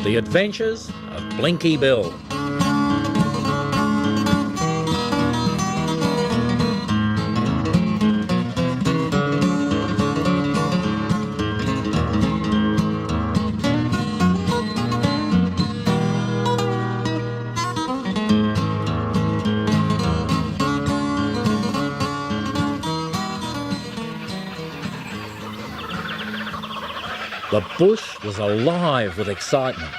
The Adventures of Blinky Bill. The bush was alive with excitement.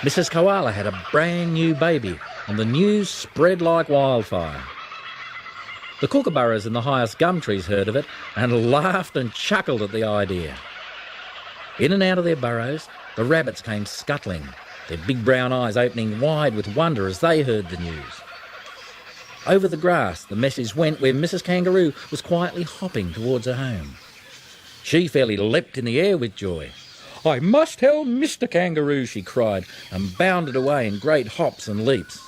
Mrs. Koala had a brand new baby, and the news spread like wildfire. The kookaburras in the highest gum trees heard of it and laughed and chuckled at the idea. In and out of their burrows, the rabbits came scuttling, their big brown eyes opening wide with wonder as they heard the news. Over the grass, the message went where Mrs. Kangaroo was quietly hopping towards her home. She fairly leapt in the air with joy. "I must tell Mr. Kangaroo," she cried, and bounded away in great hops and leaps.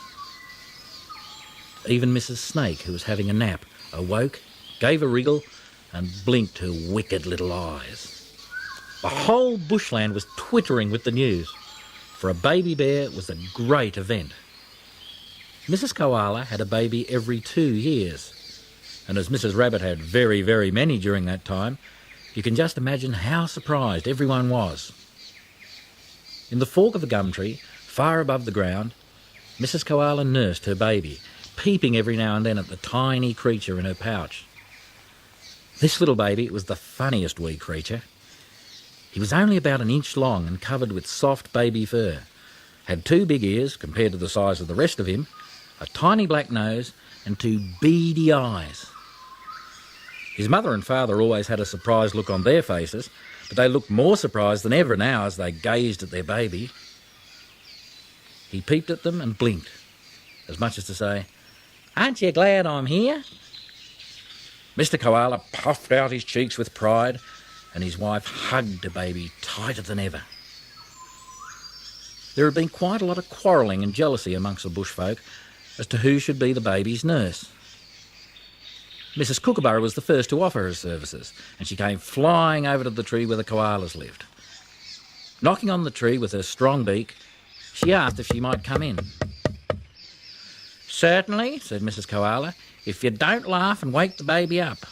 Even Mrs. Snake, who was having a nap, awoke, gave a wriggle, and blinked her wicked little eyes. The whole bushland was twittering with the news. For a baby bear was a great event. Mrs. Koala had a baby every 2 years, and as Mrs. Rabbit had very, very many during that time, you can just imagine how surprised everyone was. In the fork of a gum tree, far above the ground, Mrs. Koala nursed her baby, peeping every now and then at the tiny creature in her pouch. This little baby was the funniest wee creature. He was only about an inch long and covered with soft baby fur, had 2 big ears compared to the size of the rest of him, a tiny black nose, and 2 beady eyes. His mother and father always had a surprised look on their faces, but they looked more surprised than ever now as they gazed at their baby. He peeped at them and blinked, as much as to say, "Aren't you glad I'm here?" Mr. Koala puffed out his cheeks with pride, and his wife hugged the baby tighter than ever. There had been quite a lot of quarrelling and jealousy amongst the bushfolk as to who should be the baby's nurse. Mrs. Kookaburra was the first to offer her services, and she came flying over to the tree where the koalas lived. Knocking on the tree with her strong beak, she asked if she might come in. "Certainly," said Mrs. Koala, "if you don't laugh and wake the baby up."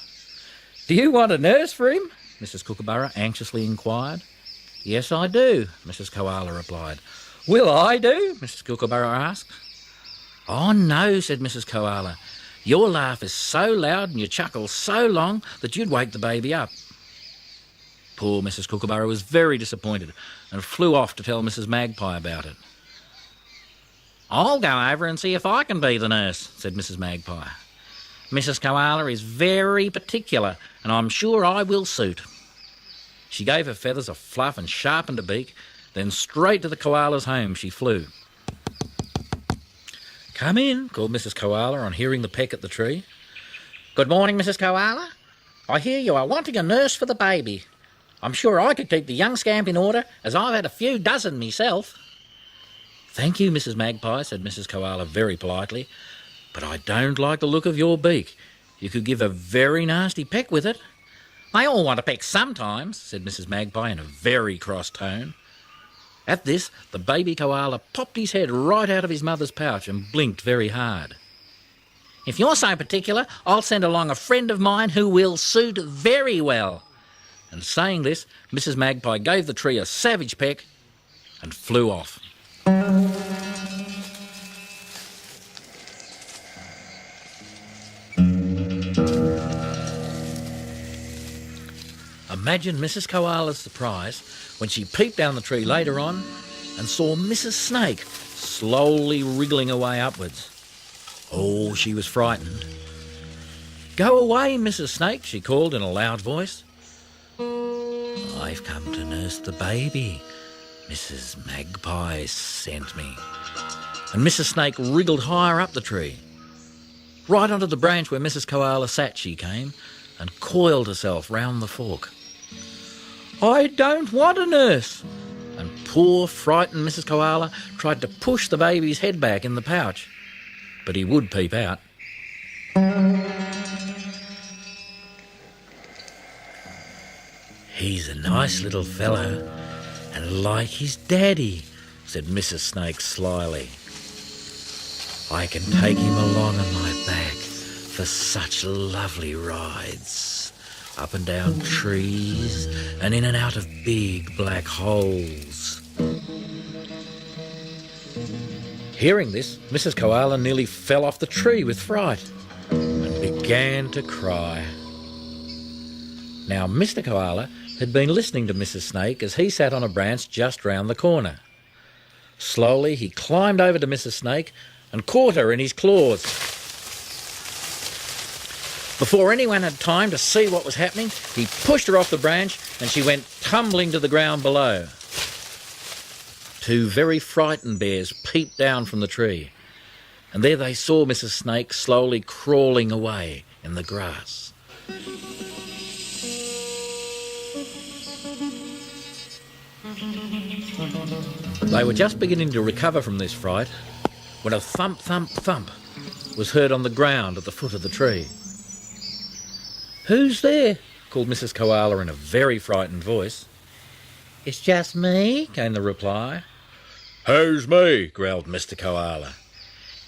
"Do you want a nurse for him?" Mrs. Kookaburra anxiously inquired. "Yes, I do," Mrs. Koala replied. "Will I do?" Mrs. Kookaburra asked. "Oh, no," said Mrs. Koala. "Your laugh is so loud and your chuckle so long that you'd wake the baby up." Poor Mrs. Kookaburra was very disappointed and flew off to tell Mrs. Magpie about it. "I'll go over and see if I can be the nurse," said Mrs. Magpie. "Mrs. Koala is very particular, and I'm sure I will suit." She gave her feathers a fluff and sharpened her beak, then straight to the koala's home she flew. "Come in," called Mrs. Koala on hearing the peck at the tree. "Good morning, Mrs. Koala. I hear you are wanting a nurse for the baby. I'm sure I could keep the young scamp in order, as I've had a few dozen myself." "Thank you, Mrs. Magpie," said Mrs. Koala very politely, "but I don't like the look of your beak. You could give a very nasty peck with it." "They all want a peck sometimes," said Mrs. Magpie in a very cross tone. At this, the baby koala popped his head right out of his mother's pouch and blinked very hard. "If you're so particular, I'll send along a friend of mine who will suit very well." And saying this, Mrs. Magpie gave the tree a savage peck and flew off. Imagine Mrs. Koala's surprise when she peeped down the tree later on and saw Mrs. Snake slowly wriggling away upwards. Oh, she was frightened. "Go away, Mrs. Snake," she called in a loud voice. "I've come to nurse the baby. Mrs. Magpie sent me." And Mrs. Snake wriggled higher up the tree. Right onto the branch where Mrs. Koala sat she came and coiled herself round the fork. "I don't want a nurse." And poor frightened Mrs. Koala tried to push the baby's head back in the pouch, but he would peep out. "He's a nice little fellow, and like his daddy," said Mrs. Snake slyly. "I can take him along on my back for such lovely rides, up and down trees and in and out of big black holes." Hearing this, Mrs. Koala nearly fell off the tree with fright and began to cry. Now, Mr. Koala had been listening to Mrs. Snake as he sat on a branch just round the corner. Slowly he climbed over to Mrs. Snake and caught her in his claws. Before anyone had time to see what was happening, he pushed her off the branch and she went tumbling to the ground below. Two very frightened bears peeped down from the tree, and there they saw Mrs. Snake slowly crawling away in the grass. They were just beginning to recover from this fright when a thump, thump, thump was heard on the ground at the foot of the tree. "Who's there?" called Mrs. Koala in a very frightened voice. "It's just me," came the reply. "Who's me?" growled Mr. Koala.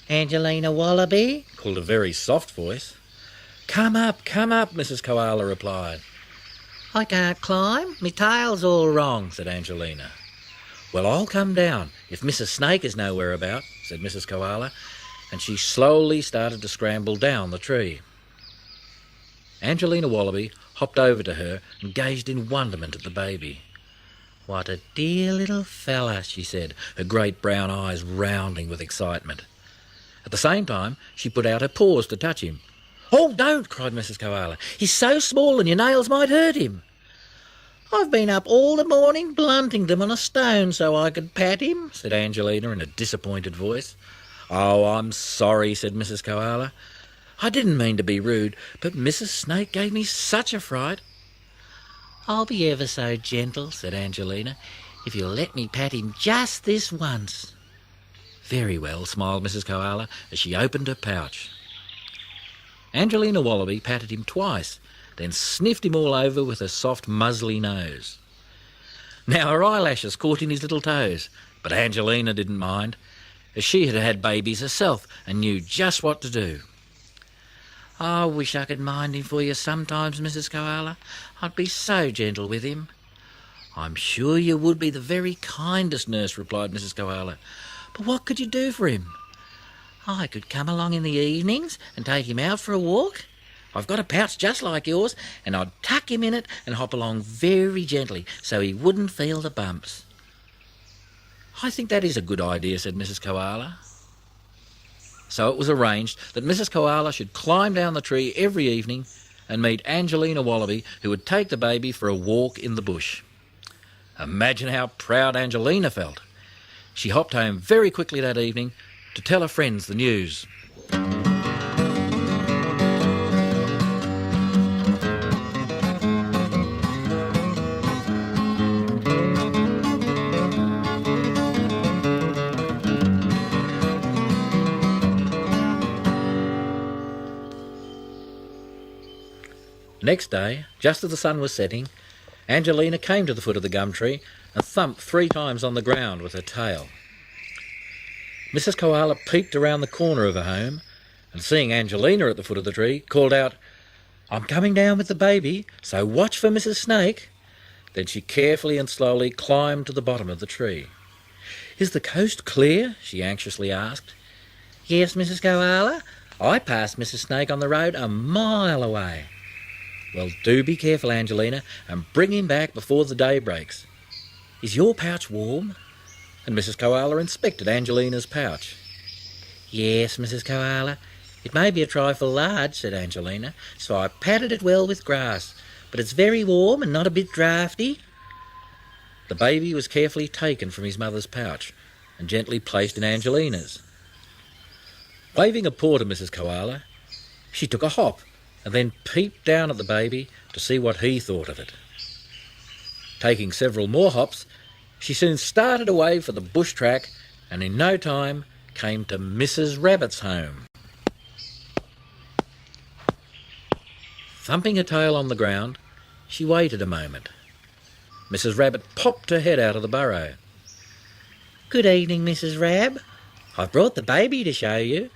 "Angelina Wallaby," called a very soft voice. Come up, Mrs. Koala replied. "I can't climb, my tail's all wrong," said Angelina. "Well, I'll come down if Mrs. Snake is nowhere about," said Mrs. Koala, and she slowly started to scramble down the tree. Angelina Wallaby hopped over to her and gazed in wonderment at the baby. "What a dear little fella," she said, her great brown eyes rounding with excitement. At the same time, she put out her paws to touch him. "Oh, don't!" cried Mrs. Koala. "He's so small and your nails might hurt him." "I've been up all the morning blunting them on a stone so I could pat him," said Angelina in a disappointed voice. "Oh, I'm sorry," said Mrs. Koala. "I didn't mean to be rude, but Mrs. Snake gave me such a fright." "I'll be ever so gentle," said Angelina, "if you'll let me pat him just this once." "Very well," smiled Mrs. Koala as she opened her pouch. Angelina Wallaby patted him twice, then sniffed him all over with her soft muzzly nose. Now her eyelashes caught in his little toes, but Angelina didn't mind, as she had had babies herself and knew just what to do. "I wish I could mind him for you sometimes, Mrs. Koala. I'd be so gentle with him." "I'm sure you would be the very kindest nurse," replied Mrs. Koala. "But what could you do for him?" "I could come along in the evenings and take him out for a walk. I've got a pouch just like yours, and I'd tuck him in it and hop along very gently so he wouldn't feel the bumps." "I think that is a good idea," said Mrs. Koala. So it was arranged that Mrs. Koala should climb down the tree every evening and meet Angelina Wallaby, who would take the baby for a walk in the bush. Imagine how proud Angelina felt. She hopped home very quickly that evening to tell her friends the news. Next day, just as the sun was setting, Angelina came to the foot of the gum tree and thumped 3 times on the ground with her tail. Mrs. Koala peeped around the corner of her home and, seeing Angelina at the foot of the tree, called out, "I'm coming down with the baby, so watch for Mrs. Snake." Then she carefully and slowly climbed to the bottom of the tree. "Is the coast clear?" she anxiously asked. "Yes, Mrs. Koala. I passed Mrs. Snake on the road a mile away." "Well, do be careful, Angelina, and bring him back before the day breaks. Is your pouch warm?" And Mrs. Koala inspected Angelina's pouch. "Yes, Mrs. Koala. It may be a trifle large," said Angelina, "so I patted it well with grass, but it's very warm and not a bit draughty." The baby was carefully taken from his mother's pouch and gently placed in Angelina's. Waving a paw to Mrs. Koala, she took a hop and then peeped down at the baby to see what he thought of it. Taking several more hops, she soon started away for the bush track and in no time came to Mrs. Rabbit's home. Thumping her tail on the ground, she waited a moment. Mrs. Rabbit popped her head out of the burrow. "Good evening, Mrs. Rab. I've brought the baby to show you."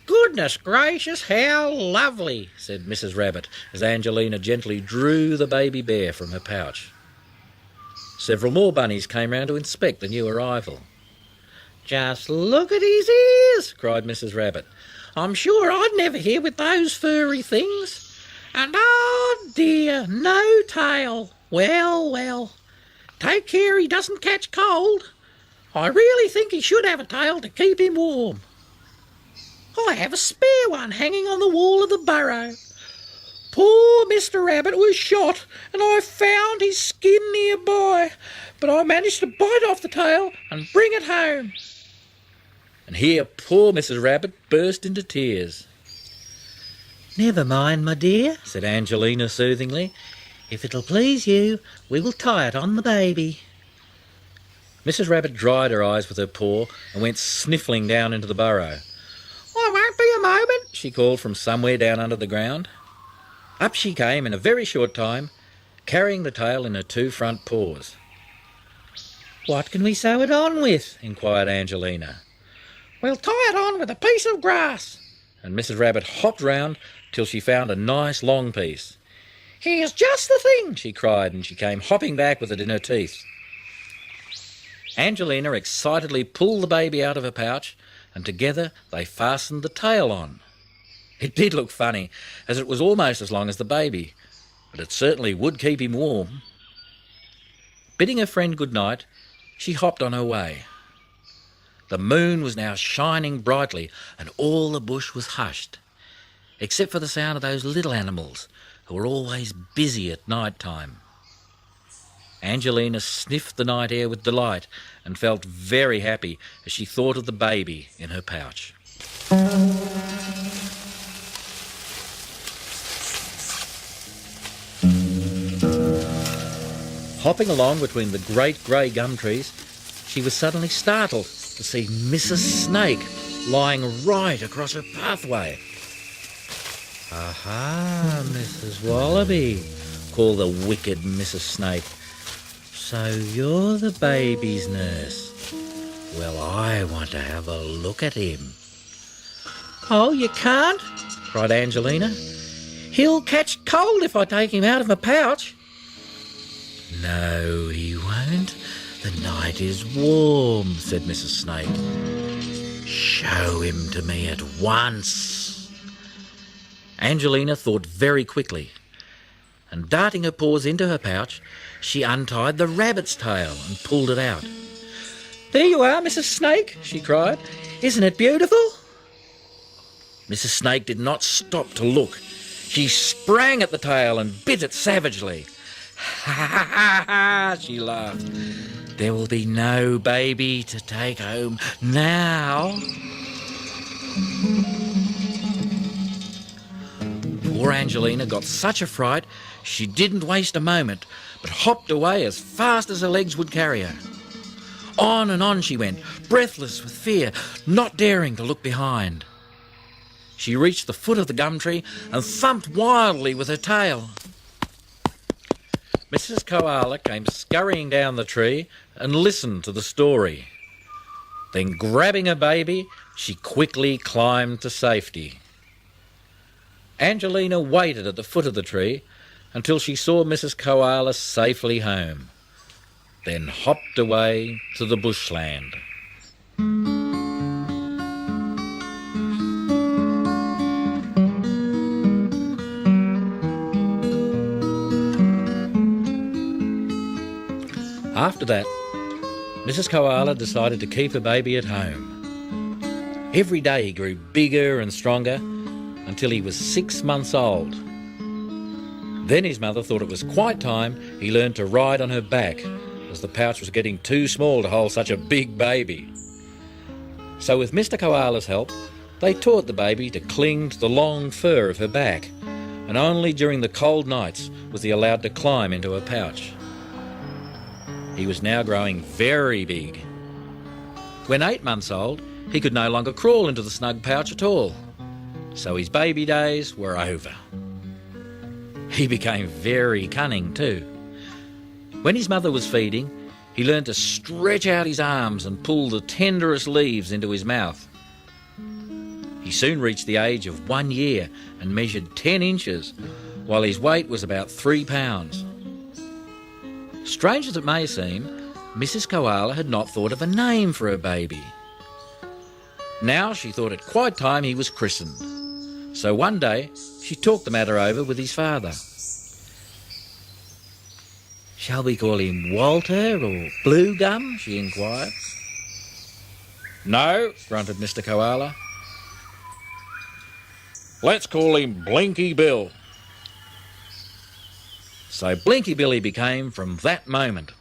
"Goodness gracious, how lovely," said Mrs. Rabbit as Angelina gently drew the baby bear from her pouch. Several more bunnies came round to inspect the new arrival. "Just look at his ears," cried Mrs. Rabbit. "I'm sure I'd never hear with those furry things. And oh dear, no tail. Well, well. Take care he doesn't catch cold. I really think he should have a tail to keep him warm. I have a spare one hanging on the wall of the burrow. Poor Mr. Rabbit was shot and I found his skin nearby, but I managed to bite off the tail and bring it home." And here poor Mrs. Rabbit burst into tears. "Never mind, my dear," said Angelina soothingly. "If it'll please you, we will tie it on the baby." Mrs. Rabbit dried her eyes with her paw and went sniffling down into the burrow. "I won't be a moment," she called from somewhere down under the ground. Up she came in a very short time, carrying the tail in her two front paws. "What can we sew it on with?" inquired Angelina. "We'll tie it on with a piece of grass." And Mrs. Rabbit hopped round till she found a nice long piece. "Here's just the thing," she cried, and she came hopping back with it in her teeth. Angelina excitedly pulled the baby out of her pouch, and together they fastened the tail on. It did look funny, as it was almost as long as the baby, but it certainly would keep him warm. Bidding her friend good night, she hopped on her way. The moon was now shining brightly, and all the bush was hushed, except for the sound of those little animals who were always busy at night time. Angelina sniffed the night air with delight and felt very happy as she thought of the baby in her pouch. Hopping along between the great grey gum trees, she was suddenly startled to see Mrs. Snake lying right across her pathway. "Aha, Mrs. Wallaby," called the wicked Mrs. Snake. "So you're the baby's nurse. Well, I want to have a look at him." "Oh, you can't," cried Angelina. "He'll catch cold if I take him out of my pouch." "No, he won't. The night is warm," said Mrs. Snake. "Show him to me at once." Angelina thought very quickly, and darting her paws into her pouch, she untied the rabbit's tail and pulled it out. "There you are, Mrs. Snake," she cried. "Isn't it beautiful?" Mrs. Snake did not stop to look. She sprang at the tail and bit it savagely. "Ha ha ha ha!" she laughed. "There will be no baby to take home now." Poor Angelina got such a fright she didn't waste a moment, but hopped away as fast as her legs would carry her. On and on she went, breathless with fear, not daring to look behind. She reached the foot of the gum tree and thumped wildly with her tail. Mrs. Koala came scurrying down the tree and listened to the story. Then, grabbing her baby, she quickly climbed to safety. Angelina waited at the foot of the tree until she saw Mrs. Koala safely home, then hopped away to the bushland. After that, Mrs. Koala decided to keep her baby at home. Every day he grew bigger and stronger until he was 6 months old. Then his mother thought it was quite time he learned to ride on her back, as the pouch was getting too small to hold such a big baby. So with Mr. Koala's help, they taught the baby to cling to the long fur of her back, and only during the cold nights was he allowed to climb into her pouch. He was now growing very big. When 8 months old, he could no longer crawl into the snug pouch at all. So his baby days were over. He became very cunning too. When his mother was feeding, he learned to stretch out his arms and pull the tenderest leaves into his mouth. He soon reached the age of 1 year and measured 10 inches, while his weight was about 3 pounds. Strange as it may seem, Mrs. Koala had not thought of a name for her baby. Now she thought it quite time he was christened. So one day she talked the matter over with his father. "Shall we call him Walter or Blue Gum?" she inquired. "No," grunted Mr. Koala. "Let's call him Blinky Bill." So Blinky Bill he became from that moment.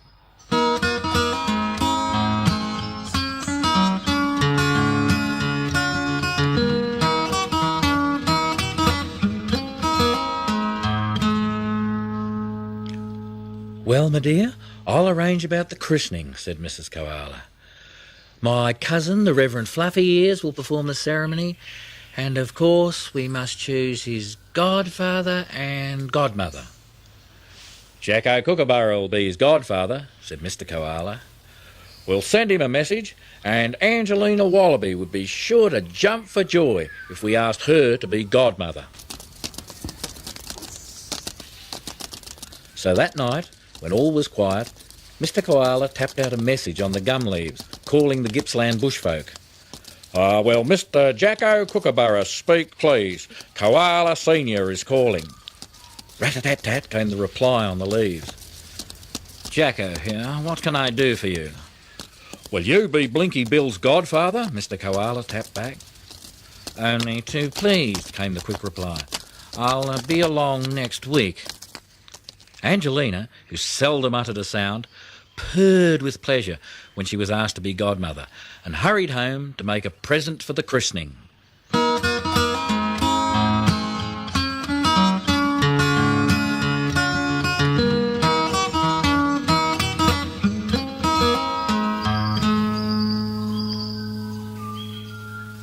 "Well, my dear, I'll arrange about the christening," said Mrs. Koala. "My cousin, the Reverend Fluffy Ears, will perform the ceremony, and of course we must choose his godfather and godmother." "Jacko Kookaburra will be his godfather," said Mr. Koala. "We'll send him a message, and Angelina Wallaby would be sure to jump for joy if we asked her to be godmother." So that night, when all was quiet, Mr. Koala tapped out a message on the gum leaves, calling the Gippsland bushfolk. "Well, Mr. Jacko Kookaburra, speak please. Koala Senior is calling." Rat-a-tat-tat came the reply on the leaves. "Jacko here, what can I do for you?" "Will you be Blinky Bill's godfather?" Mr. Koala tapped back. "Only too pleased," came the quick reply. "I'll be along next week." Angelina, who seldom uttered a sound, purred with pleasure when she was asked to be godmother and hurried home to make a present for the christening.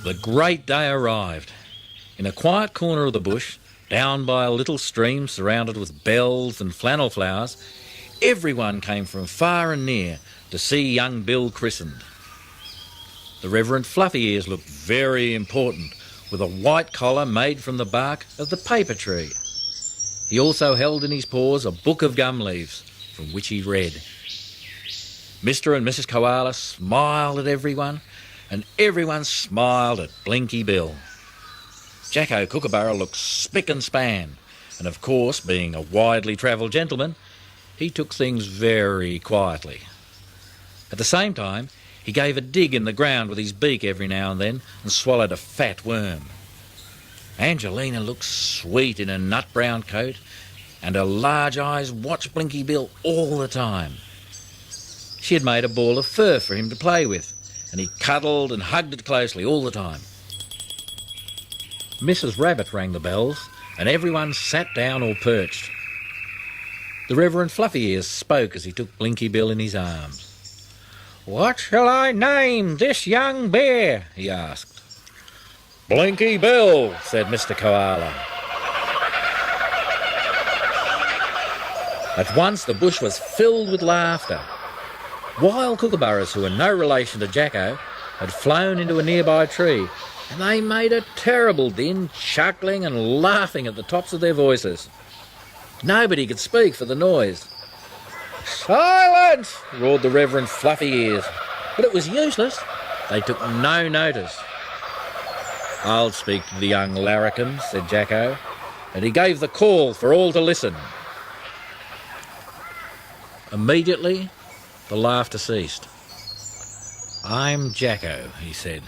The great day arrived. In a quiet corner of the bush, down by a little stream surrounded with bells and flannel flowers, everyone came from far and near to see young Bill christened. The Reverend Fluffy Ears looked very important, with a white collar made from the bark of the paper tree. He also held in his paws a book of gum leaves, from which he read. Mr. and Mrs. Koala smiled at everyone, and everyone smiled at Blinky Bill. Jacko Kookaburra looked spick and span, and of course, being a widely travelled gentleman, he took things very quietly. At the same time, he gave a dig in the ground with his beak every now and then and swallowed a fat worm. Angelina looked sweet in a nut-brown coat, and her large eyes watched Blinky Bill all the time. She had made a ball of fur for him to play with, and he cuddled and hugged it closely all the time. Mrs. Rabbit rang the bells, and everyone sat down or perched. The Reverend Fluffy Ears spoke as he took Blinky Bill in his arms. "What shall I name this young bear?" he asked. "Blinky Bill," said Mr. Koala. At once the bush was filled with laughter. Wild kookaburras, who were no relation to Jacko, had flown into a nearby tree, and they made a terrible din, chuckling and laughing at the tops of their voices. Nobody could speak for the noise. "Silence!" roared the Reverend Fluffy Ears, but it was useless. They took no notice. "I'll speak to the young larrikins," said Jacko, and he gave the call for all to listen. Immediately, the laughter ceased. "I'm Jacko," he said,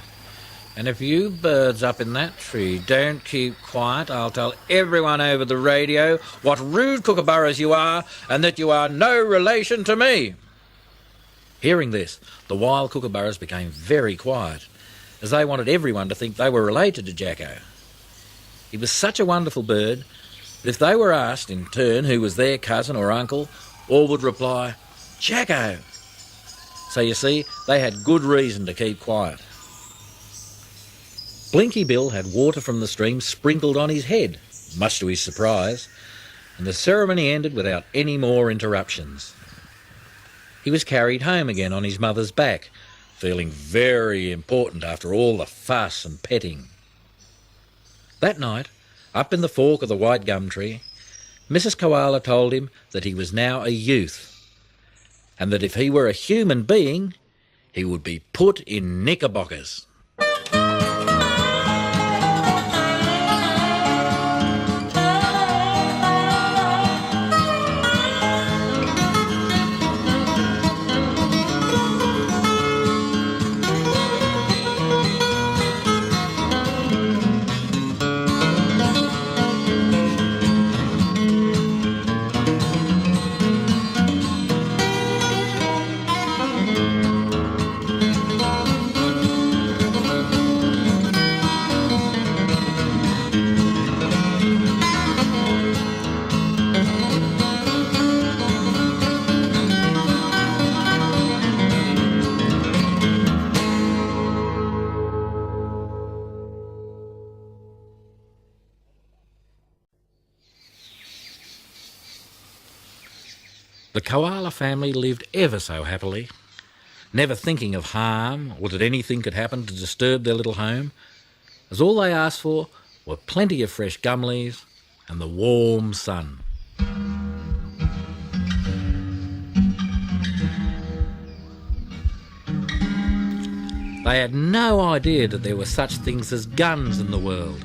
"and if you birds up in that tree don't keep quiet, I'll tell everyone over the radio what rude kookaburras you are and that you are no relation to me." Hearing this, the wild kookaburras became very quiet, as they wanted everyone to think they were related to Jacko. He was such a wonderful bird, but if they were asked in turn who was their cousin or uncle, all would reply, "Jacko." So you see, they had good reason to keep quiet. Blinky Bill had water from the stream sprinkled on his head, much to his surprise, and the ceremony ended without any more interruptions. He was carried home again on his mother's back, feeling very important after all the fuss and petting. That night, up in the fork of the white gum tree, Mrs. Koala told him that he was now a youth, and that if he were a human being, he would be put in knickerbockers. The koala family lived ever so happily, never thinking of harm or that anything could happen to disturb their little home, as all they asked for were plenty of fresh gum leaves and the warm sun. They had no idea that there were such things as guns in the world,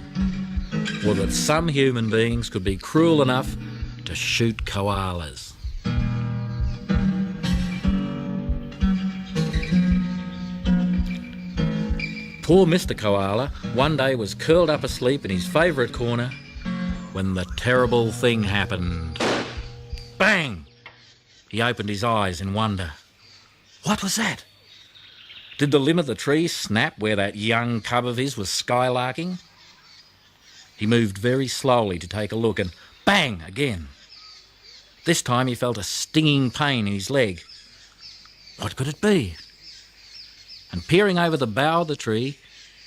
or that some human beings could be cruel enough to shoot koalas. Poor Mr. Koala one day was curled up asleep in his favourite corner when the terrible thing happened. Bang! He opened his eyes in wonder. What was that? Did the limb of the tree snap where that young cub of his was skylarking? He moved very slowly to take a look and bang again. This time he felt a stinging pain in his leg. What could it be? And peering over the bough of the tree,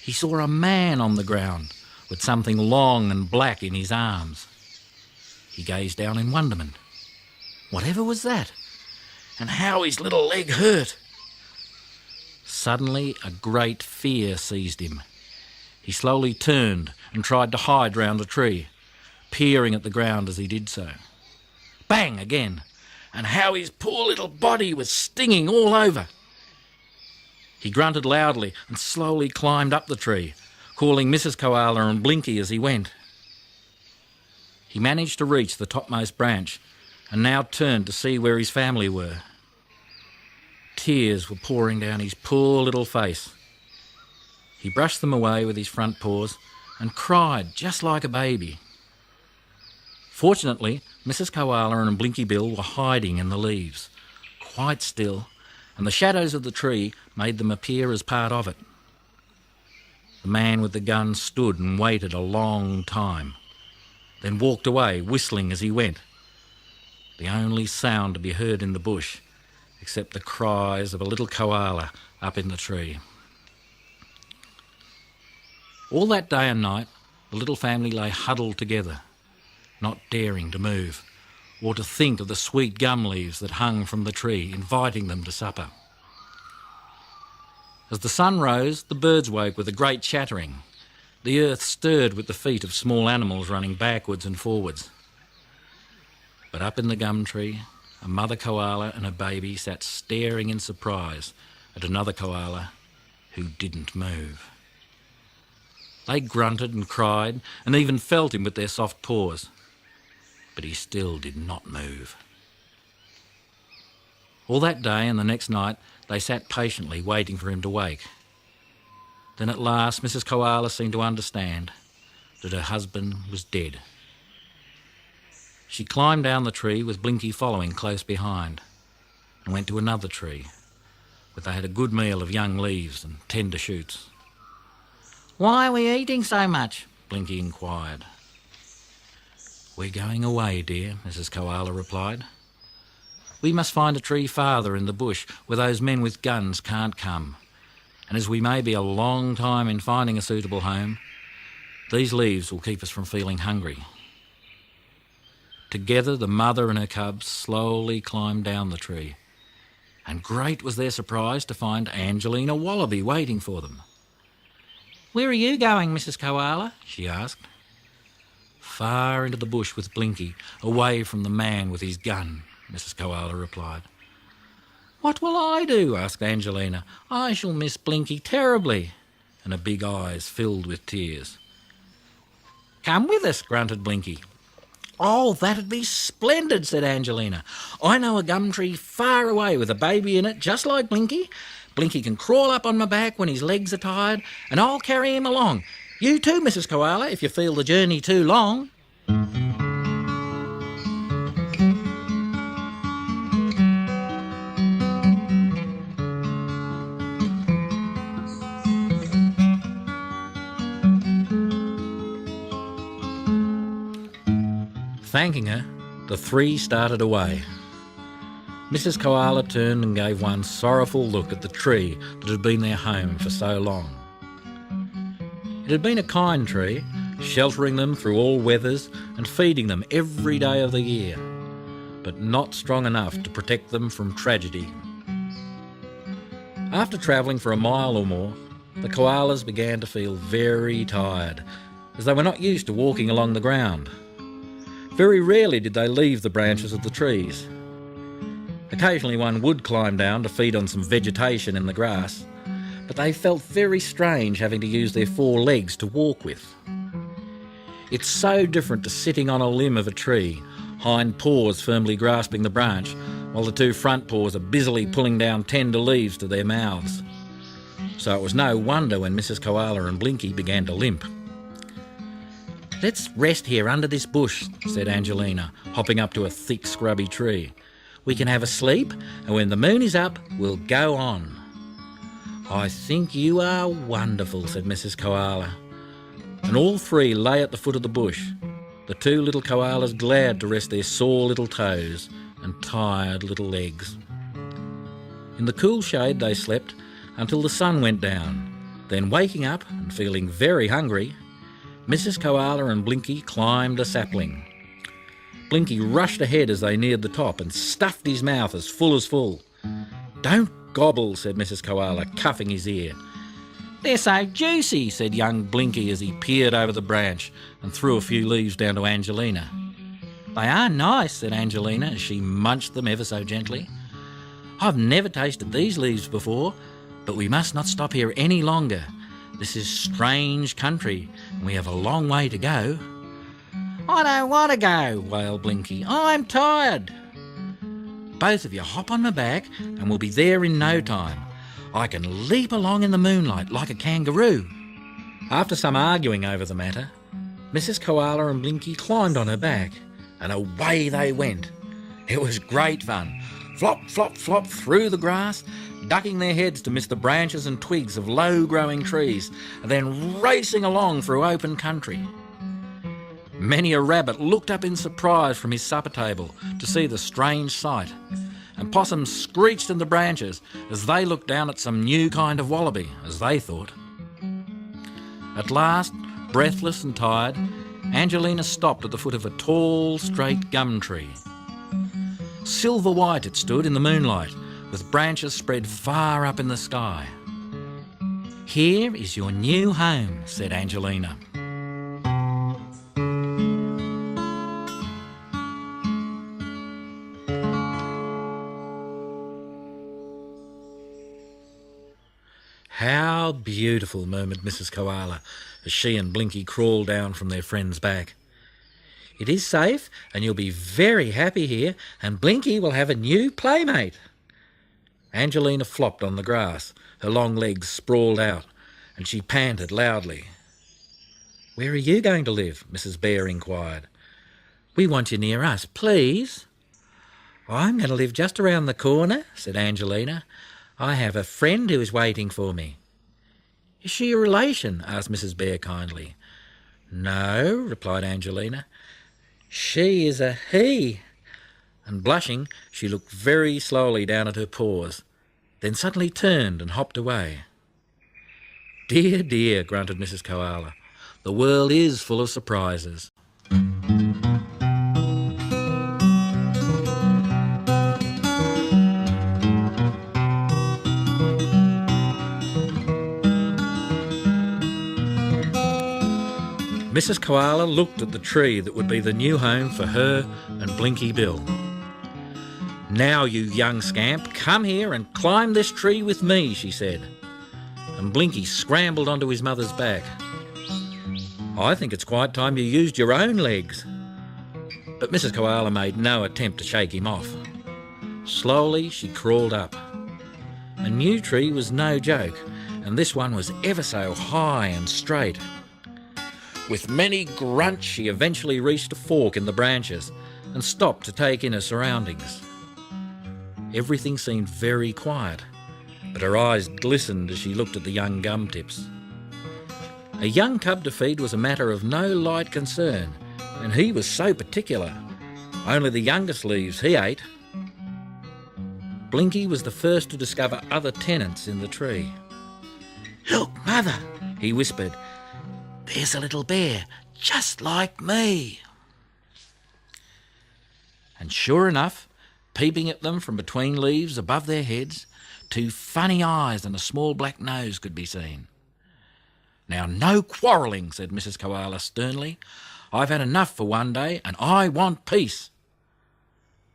he saw a man on the ground with something long and black in his arms. He gazed down in wonderment. Whatever was that? And how his little leg hurt! Suddenly a great fear seized him. He slowly turned and tried to hide round a tree, peering at the ground as he did so. Bang again! And how his poor little body was stinging all over! He grunted loudly and slowly climbed up the tree, calling Mrs. Koala and Blinky as he went. He managed to reach the topmost branch and now turned to see where his family were. Tears were pouring down his poor little face. He brushed them away with his front paws and cried just like a baby. Fortunately, Mrs. Koala and Blinky Bill were hiding in the leaves, quite still, and the shadows of the tree made them appear as part of it. The man with the gun stood and waited a long time, then walked away, whistling as he went, the only sound to be heard in the bush, except the cries of a little koala up in the tree. All that day and night, the little family lay huddled together, not daring to move, or to think of the sweet gum leaves that hung from the tree, inviting them to supper. As the sun rose, the birds woke with a great chattering. The earth stirred with the feet of small animals running backwards and forwards. But up in the gum tree, a mother koala and a baby sat staring in surprise at another koala who didn't move. They grunted and cried and even felt him with their soft paws, but he still did not move. All that day and the next night they sat patiently waiting for him to wake. Then at last Mrs. Koala seemed to understand that her husband was dead. She climbed down the tree with Blinky following close behind and went to another tree where they had a good meal of young leaves and tender shoots. "Why are we eating so much?" Blinky inquired. "We're going away, dear," Mrs. Koala replied. "We must find a tree farther in the bush where those men with guns can't come, and as we may be a long time in finding a suitable home, these leaves will keep us from feeling hungry." Together the mother and her cubs slowly climbed down the tree, and great was their surprise to find Angelina Wallaby waiting for them. "Where are you going, Mrs. Koala?" she asked. "Far into the bush with Blinky, away from the man with his gun," Mrs. Koala replied. "What will I do?" asked Angelina. "I shall miss Blinky terribly," and her big eyes filled with tears. "Come with us," grunted Blinky. "Oh, that'd be splendid," said Angelina. "I know a gum tree far away with a baby in it just like Blinky. Blinky can crawl up on my back when his legs are tired, and I'll carry him along. You too, Mrs. Koala, if you feel the journey too long." Thanking her, the three started away. Mrs. Koala turned and gave one sorrowful look at the tree that had been their home for so long. It had been a kind tree, sheltering them through all weathers and feeding them every day of the year, but not strong enough to protect them from tragedy. After travelling for a mile or more, the koalas began to feel very tired, as they were not used to walking along the ground. Very rarely did they leave the branches of the trees. Occasionally one would climb down to feed on some vegetation in the grass, but they felt very strange having to use their four legs to walk with. It's so different to sitting on a limb of a tree, hind paws firmly grasping the branch, while the two front paws are busily pulling down tender leaves to their mouths. So it was no wonder when Mrs. Koala and Blinky began to limp. "Let's rest here under this bush," said Angelina, hopping up to a thick scrubby tree. "We can have a sleep, and when the moon is up, we'll go on." "I think you are wonderful," said Mrs. Koala. And all three lay at the foot of the bush, the two little koalas glad to rest their sore little toes and tired little legs. In the cool shade they slept until the sun went down. Then waking up and feeling very hungry, Mrs. Koala and Blinky climbed a sapling. Blinky rushed ahead as they neared the top and stuffed his mouth as full. "Don't gobble," said Mrs. Koala, cuffing his ear. "They're so juicy," said young Blinky as he peered over the branch and threw a few leaves down to Angelina. "They are nice," said Angelina as she munched them ever so gently. "I've never tasted these leaves before, but we must not stop here any longer. This is strange country, and we have a long way to go." "I don't want to go," wailed Blinky. "I'm tired." "Both of you hop on my back, and we'll be there in no time. I can leap along in the moonlight like a kangaroo." After some arguing over the matter, Mrs. Koala and Blinky climbed on her back, and away they went. It was great fun. Flop, flop, flop through the grass, ducking their heads to miss the branches and twigs of low-growing trees, and then racing along through open country. Many a rabbit looked up in surprise from his supper table to see the strange sight, and possums screeched in the branches as they looked down at some new kind of wallaby, as they thought. At last, breathless and tired, Angelina stopped at the foot of a tall, straight gum tree. Silver white it stood in the moonlight, with branches spread far up in the sky. "Here is your new home," said Angelina. "How beautiful," murmured Mrs. Koala as she and Blinky crawled down from their friend's back. "It is safe, and you'll be very happy here, and Blinky will have a new playmate." Angelina flopped on the grass, her long legs sprawled out, and she panted loudly. "Where are you going to live?" Mrs. Bear inquired. "We want you near us, please." "I'm going to live just around the corner," said Angelina. "I have a friend who is waiting for me." "Is she a relation?" asked Mrs. Bear kindly. "No," replied Angelina. "She is a he." And blushing, she looked very slowly down at her paws, then suddenly turned and hopped away. "Dear, dear," grunted Mrs. Koala, "the world is full of surprises." Mrs. Koala looked at the tree that would be the new home for her and Blinky Bill. "Now, you young scamp, come here and climb this tree with me," she said. And Blinky scrambled onto his mother's back. "I think it's quite time you used your own legs." But Mrs. Koala made no attempt to shake him off. Slowly she crawled up. A new tree was no joke, and this one was ever so high and straight. With many grunts she eventually reached a fork in the branches and stopped to take in her surroundings. Everything seemed very quiet, but her eyes glistened as she looked at the young gum tips. A young cub to feed was a matter of no light concern, and he was so particular. Only the youngest leaves he ate. Blinky was the first to discover other tenants in the tree. "Look, Mother," he whispered. "There's a little bear, just like me." And sure enough, peeping at them from between leaves above their heads, 2 funny eyes and a small black nose could be seen. "Now, no quarrelling," said Mrs. Koala sternly. "I've had enough for one day, and I want peace."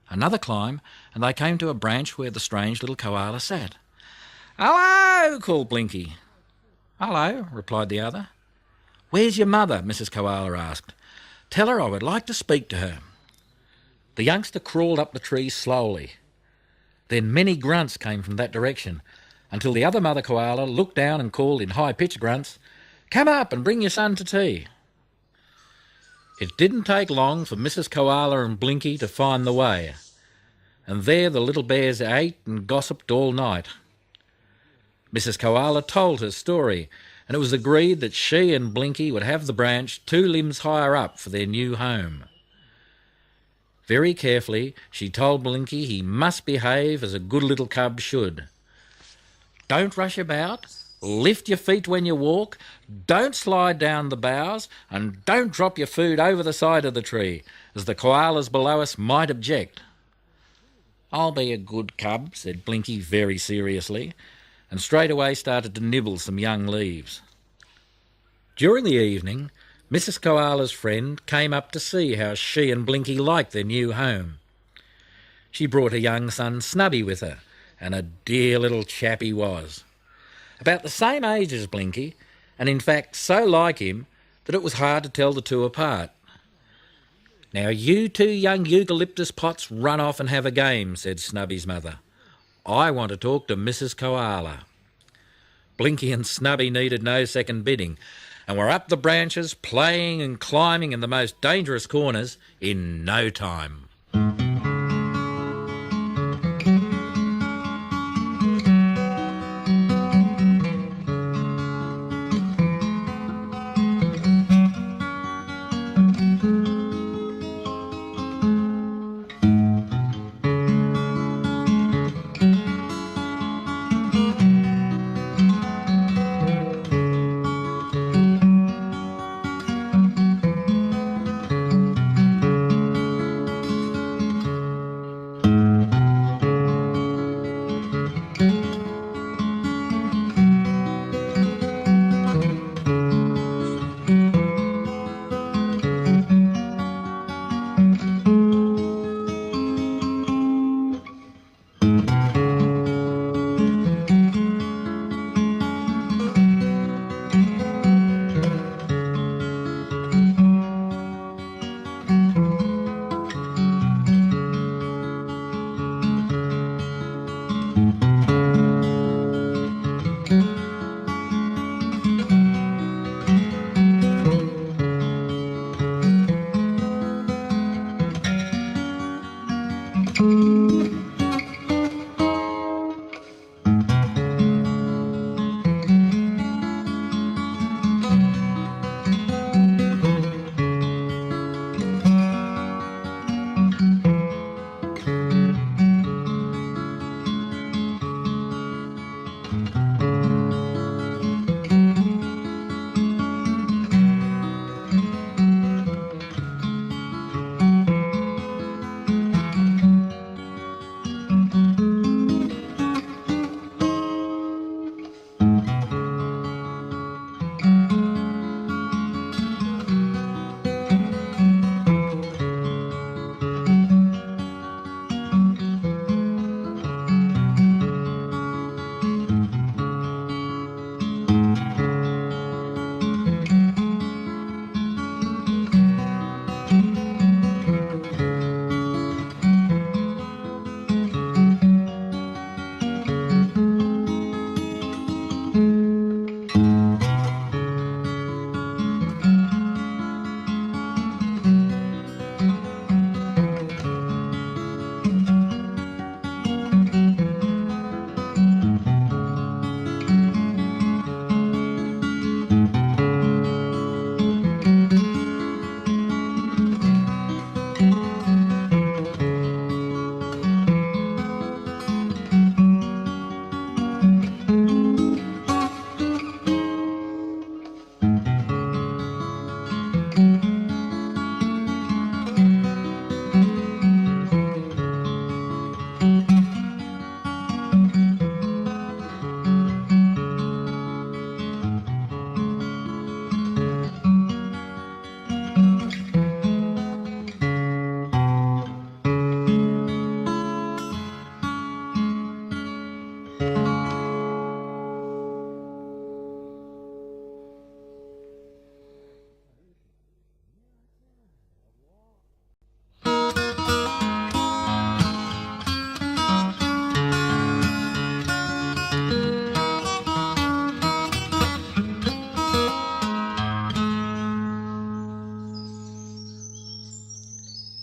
Another climb, and they came to a branch where the strange little koala sat. "Hello!" called Blinky. "Hello," replied the other. "Where's your mother?" Mrs. Koala asked. "Tell her I would like to speak to her." The youngster crawled up the tree slowly. Then many grunts came from that direction, until the other mother koala looked down and called in high-pitched grunts, "Come up and bring your son to tea." It didn't take long for Mrs. Koala and Blinky to find the way, and there the little bears ate and gossiped all night. Mrs. Koala told her story, and it was agreed that she and Blinky would have the branch 2 limbs higher up for their new home. Very carefully, she told Blinky he must behave as a good little cub should. "Don't rush about, lift your feet when you walk, don't slide down the boughs, and don't drop your food over the side of the tree, as the koalas below us might object." "I'll be a good cub," said Blinky very seriously, and straight away started to nibble some young leaves. During the evening, Mrs. Koala's friend came up to see how she and Blinky liked their new home. She brought her young son Snubby with her, and a dear little chap he was. About the same age as Blinky, and in fact so like him that it was hard to tell the two apart. "Now you 2 young eucalyptus pots run off and have a game," said Snubby's mother. "I want to talk to Mrs. Koala." Blinky and Snubby needed no second bidding, and were up the branches, playing and climbing in the most dangerous corners in no time.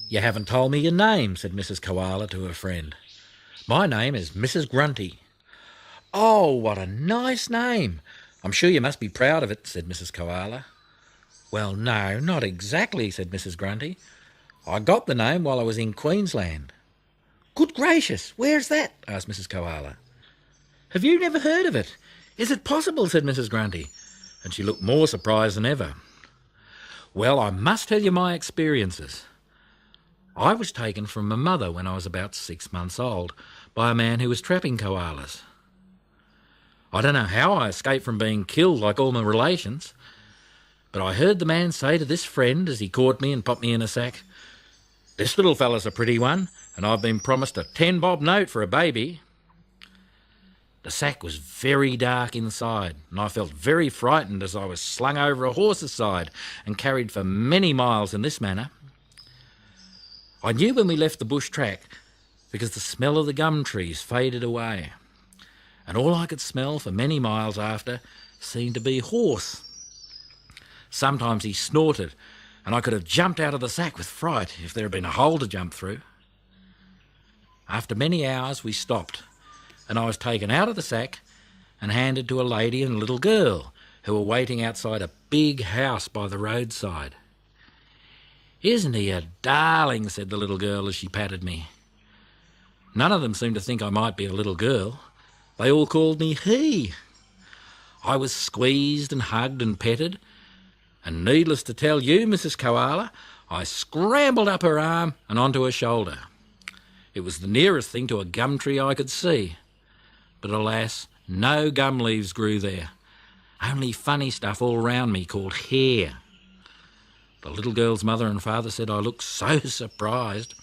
"You haven't told me your name," said Mrs. Koala to her friend. "My name is Mrs. Grunty." "Oh, what a nice name! I'm sure you must be proud of it," said Mrs. Koala. "Well, no, not exactly," said Mrs. Grunty. "I got the name while I was in Queensland." "Good gracious, where's that?" asked Mrs. Koala. "Have you never heard of it? Is it possible?" said Mrs. Grunty, and she looked more surprised than ever. "Well, I must tell you my experiences. I was taken from my mother when I was about 6 months old by a man who was trapping koalas. I don't know how I escaped from being killed like all my relations, but I heard the man say to this friend as he caught me and popped me in a sack, 'This little fella's a pretty one, and I've been promised a 10-bob note for a baby.' The sack was very dark inside, and I felt very frightened as I was slung over a horse's side and carried for many miles in this manner. I knew when we left the bush track because the smell of the gum trees faded away, and all I could smell for many miles after seemed to be horse. Sometimes he snorted, and I could have jumped out of the sack with fright if there had been a hole to jump through. After many hours we stopped, and I was taken out of the sack and handed to a lady and a little girl who were waiting outside a big house by the roadside. "Isn't he a darling?" said the little girl as she patted me. None of them seemed to think I might be a little girl. They all called me he. I was squeezed and hugged and petted, and needless to tell you, Mrs. Koala, I scrambled up her arm and onto her shoulder. It was the nearest thing to a gum tree I could see. But alas, no gum leaves grew there. Only funny stuff all round me called hair. The little girl's mother and father said I looked so surprised.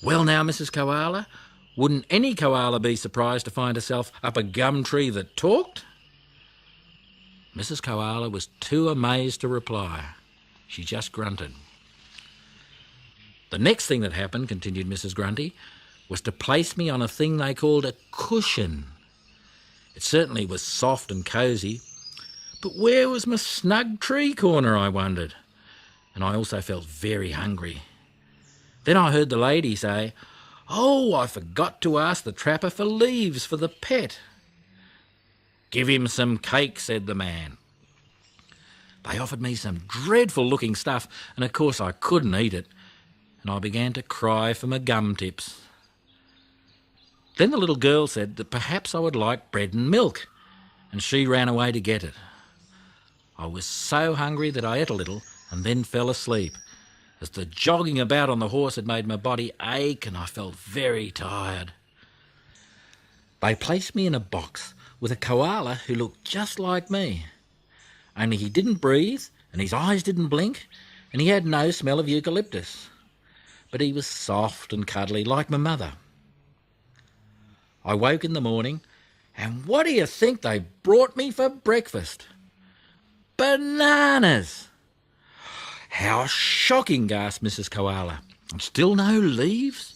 Well now, Mrs. Koala, wouldn't any koala be surprised to find herself up a gum tree that talked? Mrs. Koala was too amazed to reply. She just grunted. "The next thing that happened," continued Mrs. Grunty, "was to place me on a thing they called a cushion. It certainly was soft and cosy, but where was my snug tree corner, I wondered, and I also felt very hungry. Then I heard the lady say, 'Oh, I forgot to ask the trapper for leaves for the pet.' 'Give him some cake,' said the man. They offered me some dreadful-looking stuff, and of course I couldn't eat it, and I began to cry for my gum tips. Then the little girl said that perhaps I would like bread and milk, and she ran away to get it. I was so hungry that I ate a little and then fell asleep, as the jogging about on the horse had made my body ache and I felt very tired. They placed me in a box with a koala who looked just like me, only he didn't breathe and his eyes didn't blink and he had no smell of eucalyptus, but he was soft and cuddly like my mother. I woke in the morning, and what do you think they brought me for breakfast? Bananas! How shocking, gasped Mrs. Koala. Still no leaves?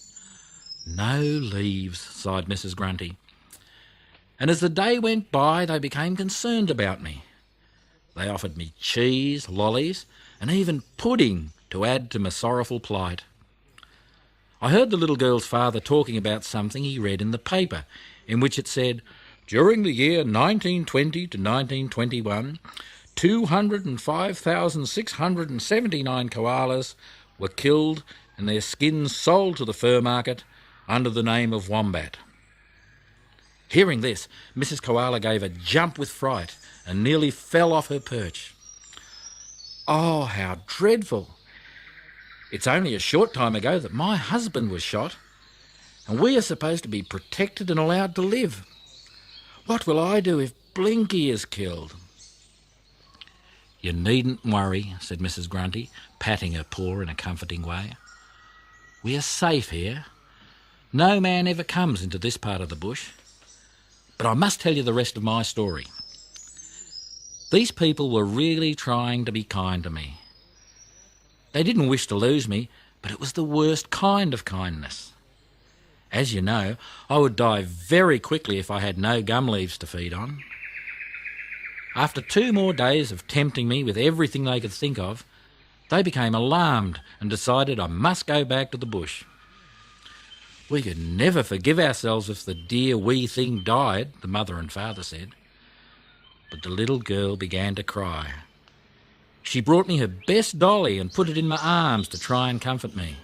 No leaves, sighed Mrs. Grunty. And as the day went by, they became concerned about me. They offered me cheese, lollies, and even pudding to add to my sorrowful plight. I heard the little girl's father talking about something he read in the paper, in which it said, "During the year 1920 to 1921, 205,679 koalas were killed and their skins sold to the fur market under the name of wombat." Hearing this, Mrs. Koala gave a jump with fright and nearly fell off her perch. "Oh, how dreadful! It's only a short time ago that my husband was shot, and we are supposed to be protected and allowed to live. What will I do if Blinky is killed?" "You needn't worry," said Mrs. Grunty, patting her paw in a comforting way. "We are safe here. No man ever comes into this part of the bush. But I must tell you the rest of my story. These people were really trying to be kind to me. They didn't wish to lose me, but it was the worst kind of kindness. As you know, I would die very quickly if I had no gum leaves to feed on. After 2 more days of tempting me with everything they could think of, They became alarmed and decided I must go back to the bush. We could never forgive ourselves if the dear wee thing died, the mother and father said. But the little girl began to cry. She brought me her best dolly and put it in my arms to try and comfort me.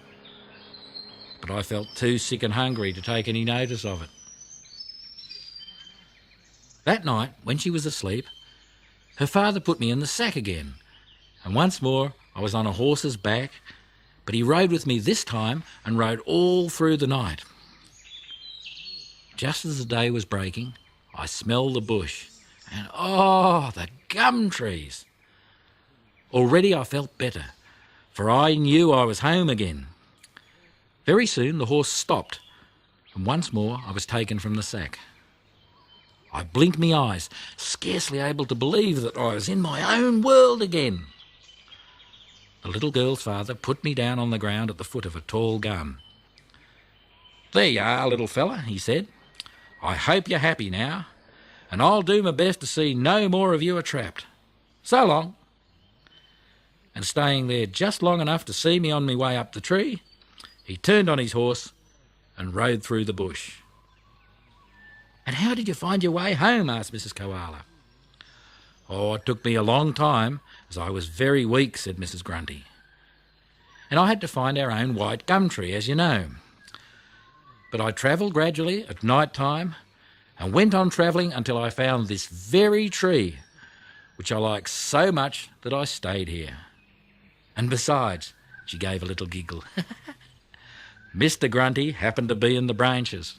But I felt too sick and hungry to take any notice of it. That night, when she was asleep, her father put me in the sack again, and once more I was on a horse's back, but he rode with me this time and rode all through the night. Just as the day was breaking, I smelled the bush, and oh, the gum trees! Already I felt better, for I knew I was home again. Very soon the horse stopped, and once more I was taken from the sack. I blinked my eyes, scarcely able to believe that I was in my own world again. The little girl's father put me down on the ground at the foot of a tall gum. "There you are, little fella," he said. "I hope you're happy now, and I'll do my best to see no more of you are trapped. So long." And staying there just long enough to see me on my way up the tree, he turned on his horse and rode through the bush. "And how did you find your way home?" asked Mrs. Koala. "Oh, it took me a long time, as I was very weak," said Mrs. Grunty. "And I had to find our own white gum tree, as you know. But I travelled gradually at night time and went on travelling until I found this very tree, which I like so much that I stayed here. And besides," she gave a little giggle, "Mr. Grunty happened to be in the branches."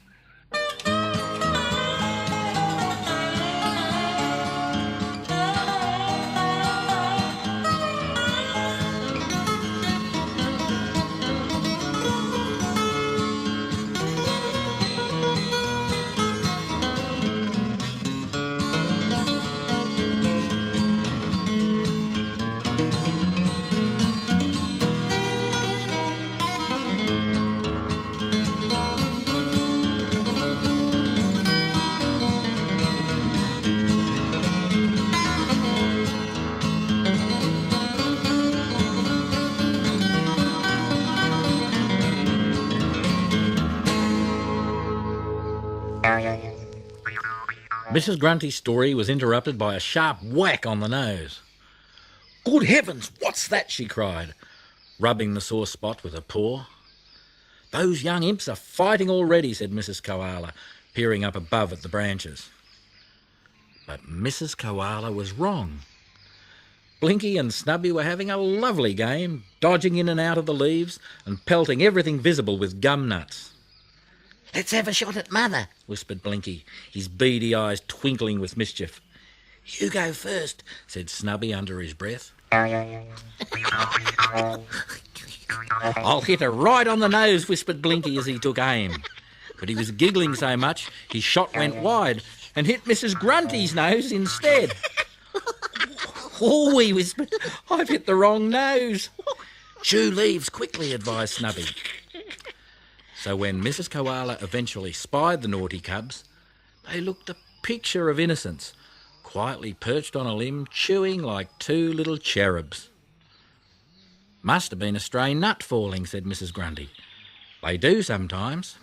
Mrs. Grunty's story was interrupted by a sharp whack on the nose. "Good heavens, what's that?" she cried, rubbing the sore spot with her paw. "Those young imps are fighting already," said Mrs. Koala, peering up above at the branches. But Mrs. Koala was wrong. Blinky and Snubby were having a lovely game, dodging in and out of the leaves and pelting everything visible with gum nuts. "Let's have a shot at Mother," whispered Blinky, his beady eyes twinkling with mischief. "You go first," said Snubby under his breath. "I'll hit her right on the nose," whispered Blinky as he took aim. But he was giggling so much his shot went wide and hit Mrs. Grunty's nose instead. "Oh," he whispered, "I've hit the wrong nose." "Chew leaves quickly," advised Snubby. So when Mrs. Koala eventually spied the naughty cubs, they looked a picture of innocence, quietly perched on a limb, chewing like two little cherubs. "Must have been a stray nut falling," said Mrs. Grunty. "They do sometimes."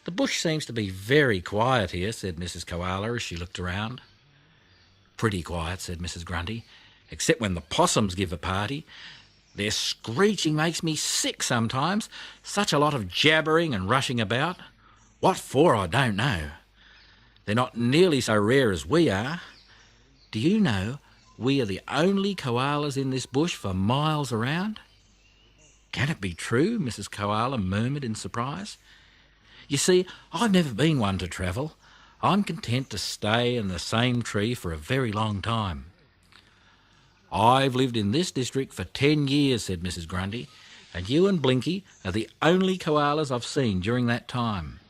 "The bush seems to be very quiet here," said Mrs. Koala as she looked around. "Pretty quiet," said Mrs. Grunty, "except when the possums give a party. Their screeching makes me sick sometimes. Such a lot of jabbering and rushing about. What for, I don't know. They're not nearly so rare as we are. Do you know we are the only koalas in this bush for miles around?" "Can it be true?" Mrs. Koala murmured in surprise. "You see, I've never been one to travel. I'm content to stay in the same tree for a very long time." "I've lived in this district for 10 years, said Mrs. Grunty, "and you and Blinky are the only koalas I've seen during that time."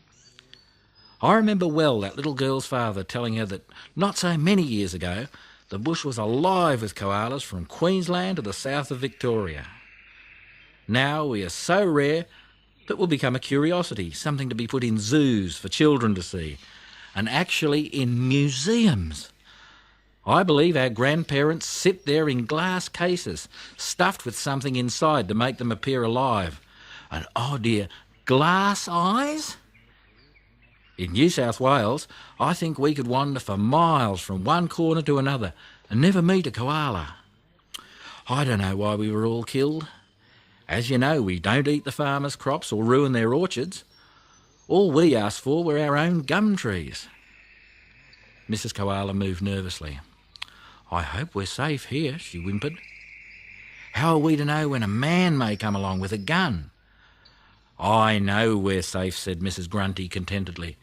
I remember well that little girl's father telling her that not so many years ago the bush was alive with koalas from Queensland to the south of Victoria. Now we are so rare that we'll become a curiosity, something to be put in zoos for children to see, and actually in museums. I believe our grandparents sit there in glass cases, stuffed with something inside to make them appear alive. And oh dear, glass eyes? In New South Wales, I think we could wander for miles from one corner to another and never meet a koala. I don't know why we were all killed. As you know, we don't eat the farmers' crops or ruin their orchards. All we asked for were our own gum trees. Mrs. Koala moved nervously. I hope we're safe here, she whimpered. How are we to know when a man may come along with a gun? I know we're safe, said Mrs. Grunty contentedly.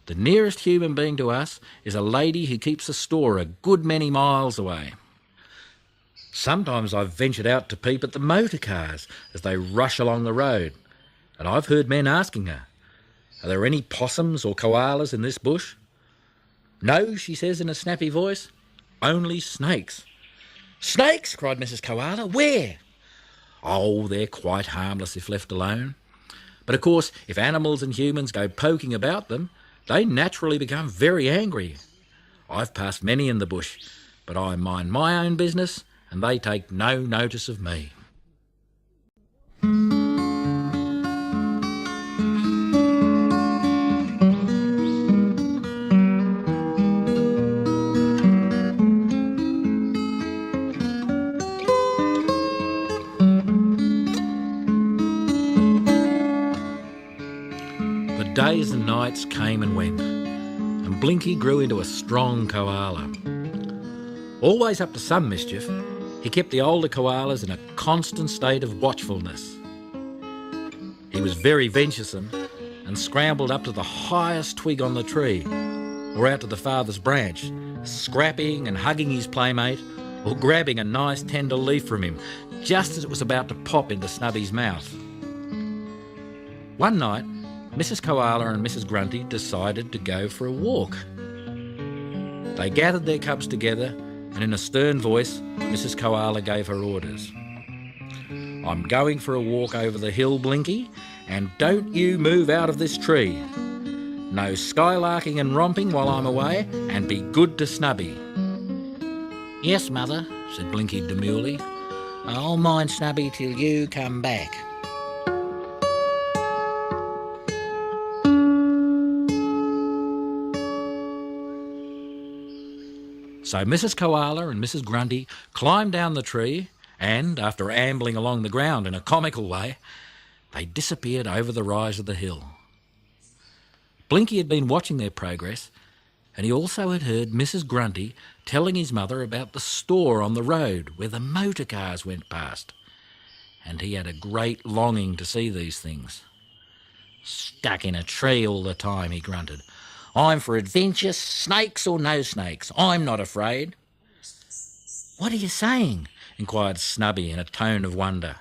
The nearest human being to us is a lady who keeps a store a good many miles away. Sometimes I've ventured out to peep at the motor cars as they rush along the road, and I've heard men asking her, are there any possums or koalas in this bush? No, she says in a snappy voice, only snakes. Snakes? Cried Mrs. Koala. Where? Oh, they're quite harmless if left alone. But of course, if animals and humans go poking about them, they naturally become very angry. I've passed many in the bush, but I mind my own business and they take no notice of me. The days and nights came and went, and Blinky grew into a strong koala. Always up to some mischief, he kept the older koalas in a constant state of watchfulness. He was very venturesome and scrambled up to the highest twig on the tree or out to the farthest branch, scrapping and hugging his playmate or grabbing a nice tender leaf from him just as it was about to pop into Snubby's mouth. One night, Mrs. Koala and Mrs. Grunty decided to go for a walk. They gathered their cubs together and in a stern voice, Mrs. Koala gave her orders. I'm going for a walk over the hill, Blinky, and don't you move out of this tree. No skylarking and romping while I'm away, and be good to Snubby. Yes, Mother, said Blinky demurely. I'll mind Snubby till you come back. So Mrs. Koala and Mrs. Grunty climbed down the tree and, after ambling along the ground in a comical way, they disappeared over the rise of the hill. Blinky had been watching their progress, and he also had heard Mrs. Grunty telling his mother about the store on the road where the motor cars went past, and he had a great longing to see these things. Stuck in a tree all the time, he grunted. I'm for adventure, snakes or no snakes. I'm not afraid. What are you saying? Inquired Snubby in a tone of wonder.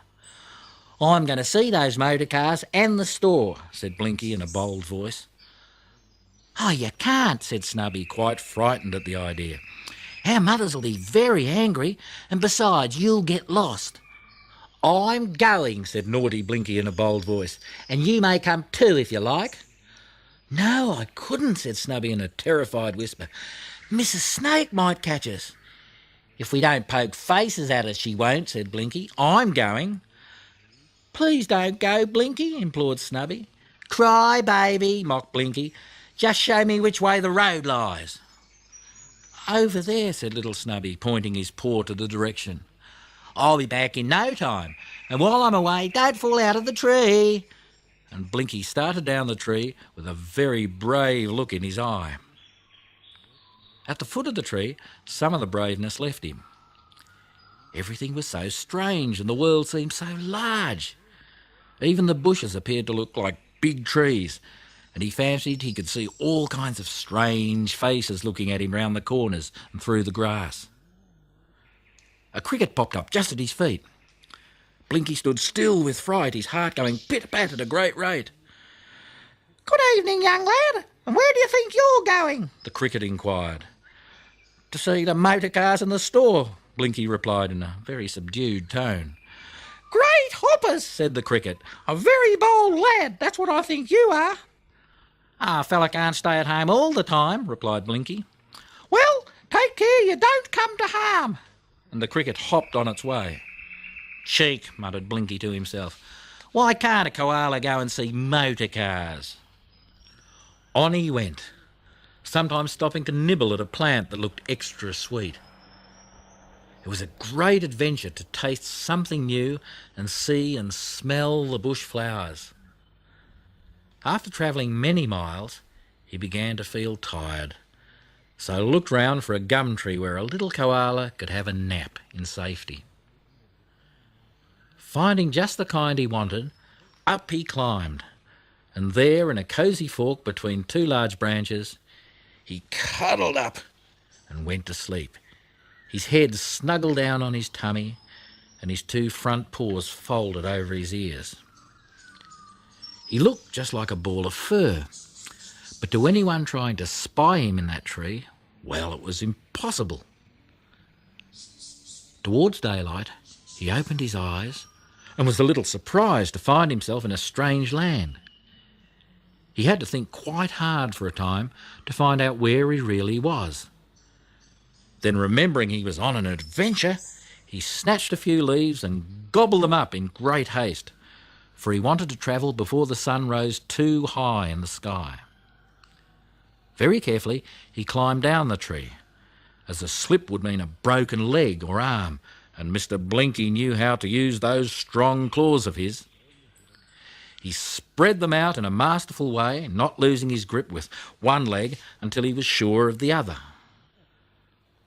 I'm going to see those motor cars and the store, said Blinky in a bold voice. Oh, you can't, said Snubby, quite frightened at the idea. Our mothers will be very angry, and besides, you'll get lost. I'm going, said naughty Blinky in a bold voice, and you may come too if you like. No, I couldn't, said Snubby in a terrified whisper. Mrs. Snake might catch us. If we don't poke faces at us, she won't, said Blinky. I'm going. Please don't go, Blinky, implored Snubby. Cry, baby, mocked Blinky. Just show me which way the road lies. Over there, said little Snubby, pointing his paw to the direction. I'll be back in no time, and while I'm away, don't fall out of the tree. And Blinky started down the tree with a very brave look in his eye. At the foot of the tree, some of the braveness left him. Everything was so strange and the world seemed so large. Even the bushes appeared to look like big trees, and he fancied he could see all kinds of strange faces looking at him round the corners and through the grass. A cricket popped up just at his feet. Blinky stood still with fright, his heart going pit-pat at a great rate. Good evening, young lad, and where do you think you're going? The cricket inquired. To see the motor cars in the store, Blinky replied in a very subdued tone. Great hoppers, said the cricket. A very bold lad, that's what I think you are. A fella can't stay at home all the time, replied Blinky. Well, take Take care you don't come to harm. And the cricket hopped on its way. Cheek, muttered Blinky to himself. Why can't a koala go and see motor cars? On he went, sometimes stopping to nibble at a plant that looked extra sweet. It was a great adventure to taste something new and see and smell the bush flowers. After travelling many miles, he began to feel tired, so looked round for a gum tree where a little koala could have a nap in safety. Finding just the kind he wanted, up he climbed, and there in a cosy fork between two large branches, he cuddled up and went to sleep, his head snuggled down on his tummy and his two front paws folded over his ears. He looked just like a ball of fur, but to anyone trying to spy him in that tree, well, it was impossible. Towards daylight, he opened his eyes and was a little surprised to find himself in a strange land. He had to think quite hard for a time to find out where he really was. Then, remembering he was on an adventure, he snatched a few leaves and gobbled them up in great haste, for he wanted to travel before the sun rose too high in the sky. Very carefully, he climbed down the tree, as a slip would mean a broken leg or arm, and Mr. Blinky knew how to use those strong claws of his. He spread them out in a masterful way, not losing his grip with one leg until he was sure of the other.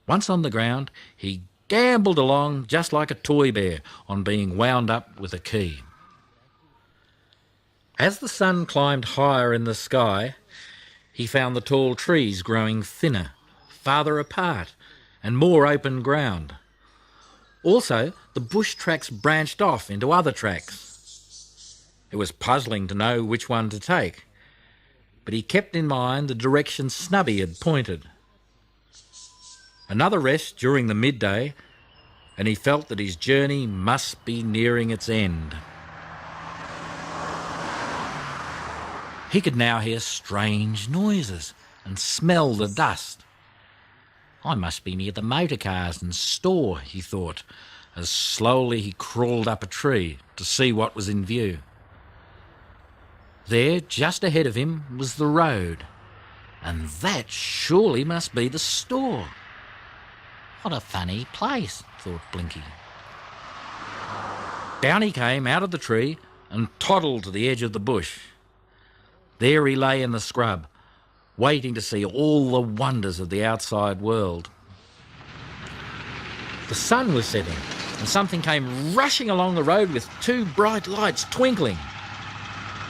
Once on the ground, he gambolled along just like a toy bear on being wound up with a key. As the sun climbed higher in the sky, he found the tall trees growing thinner, farther apart, and more open ground. Also, the bush tracks branched off into other tracks. It was puzzling to know which one to take, but he kept in mind the direction Snubby had pointed. Another rest during the midday, and he felt that his journey must be nearing its end. He could now hear strange noises and smell the dust. I must be near the motor cars and store, he thought, as slowly he crawled up a tree to see what was in view. There, just ahead of him, was the road, and that surely must be the store. What a funny place, thought Blinky. Down he came out of the tree and toddled to the edge of the bush. There he lay in the scrub, waiting to see all the wonders of the outside world. The sun was setting, and something came rushing along the road with two bright lights twinkling.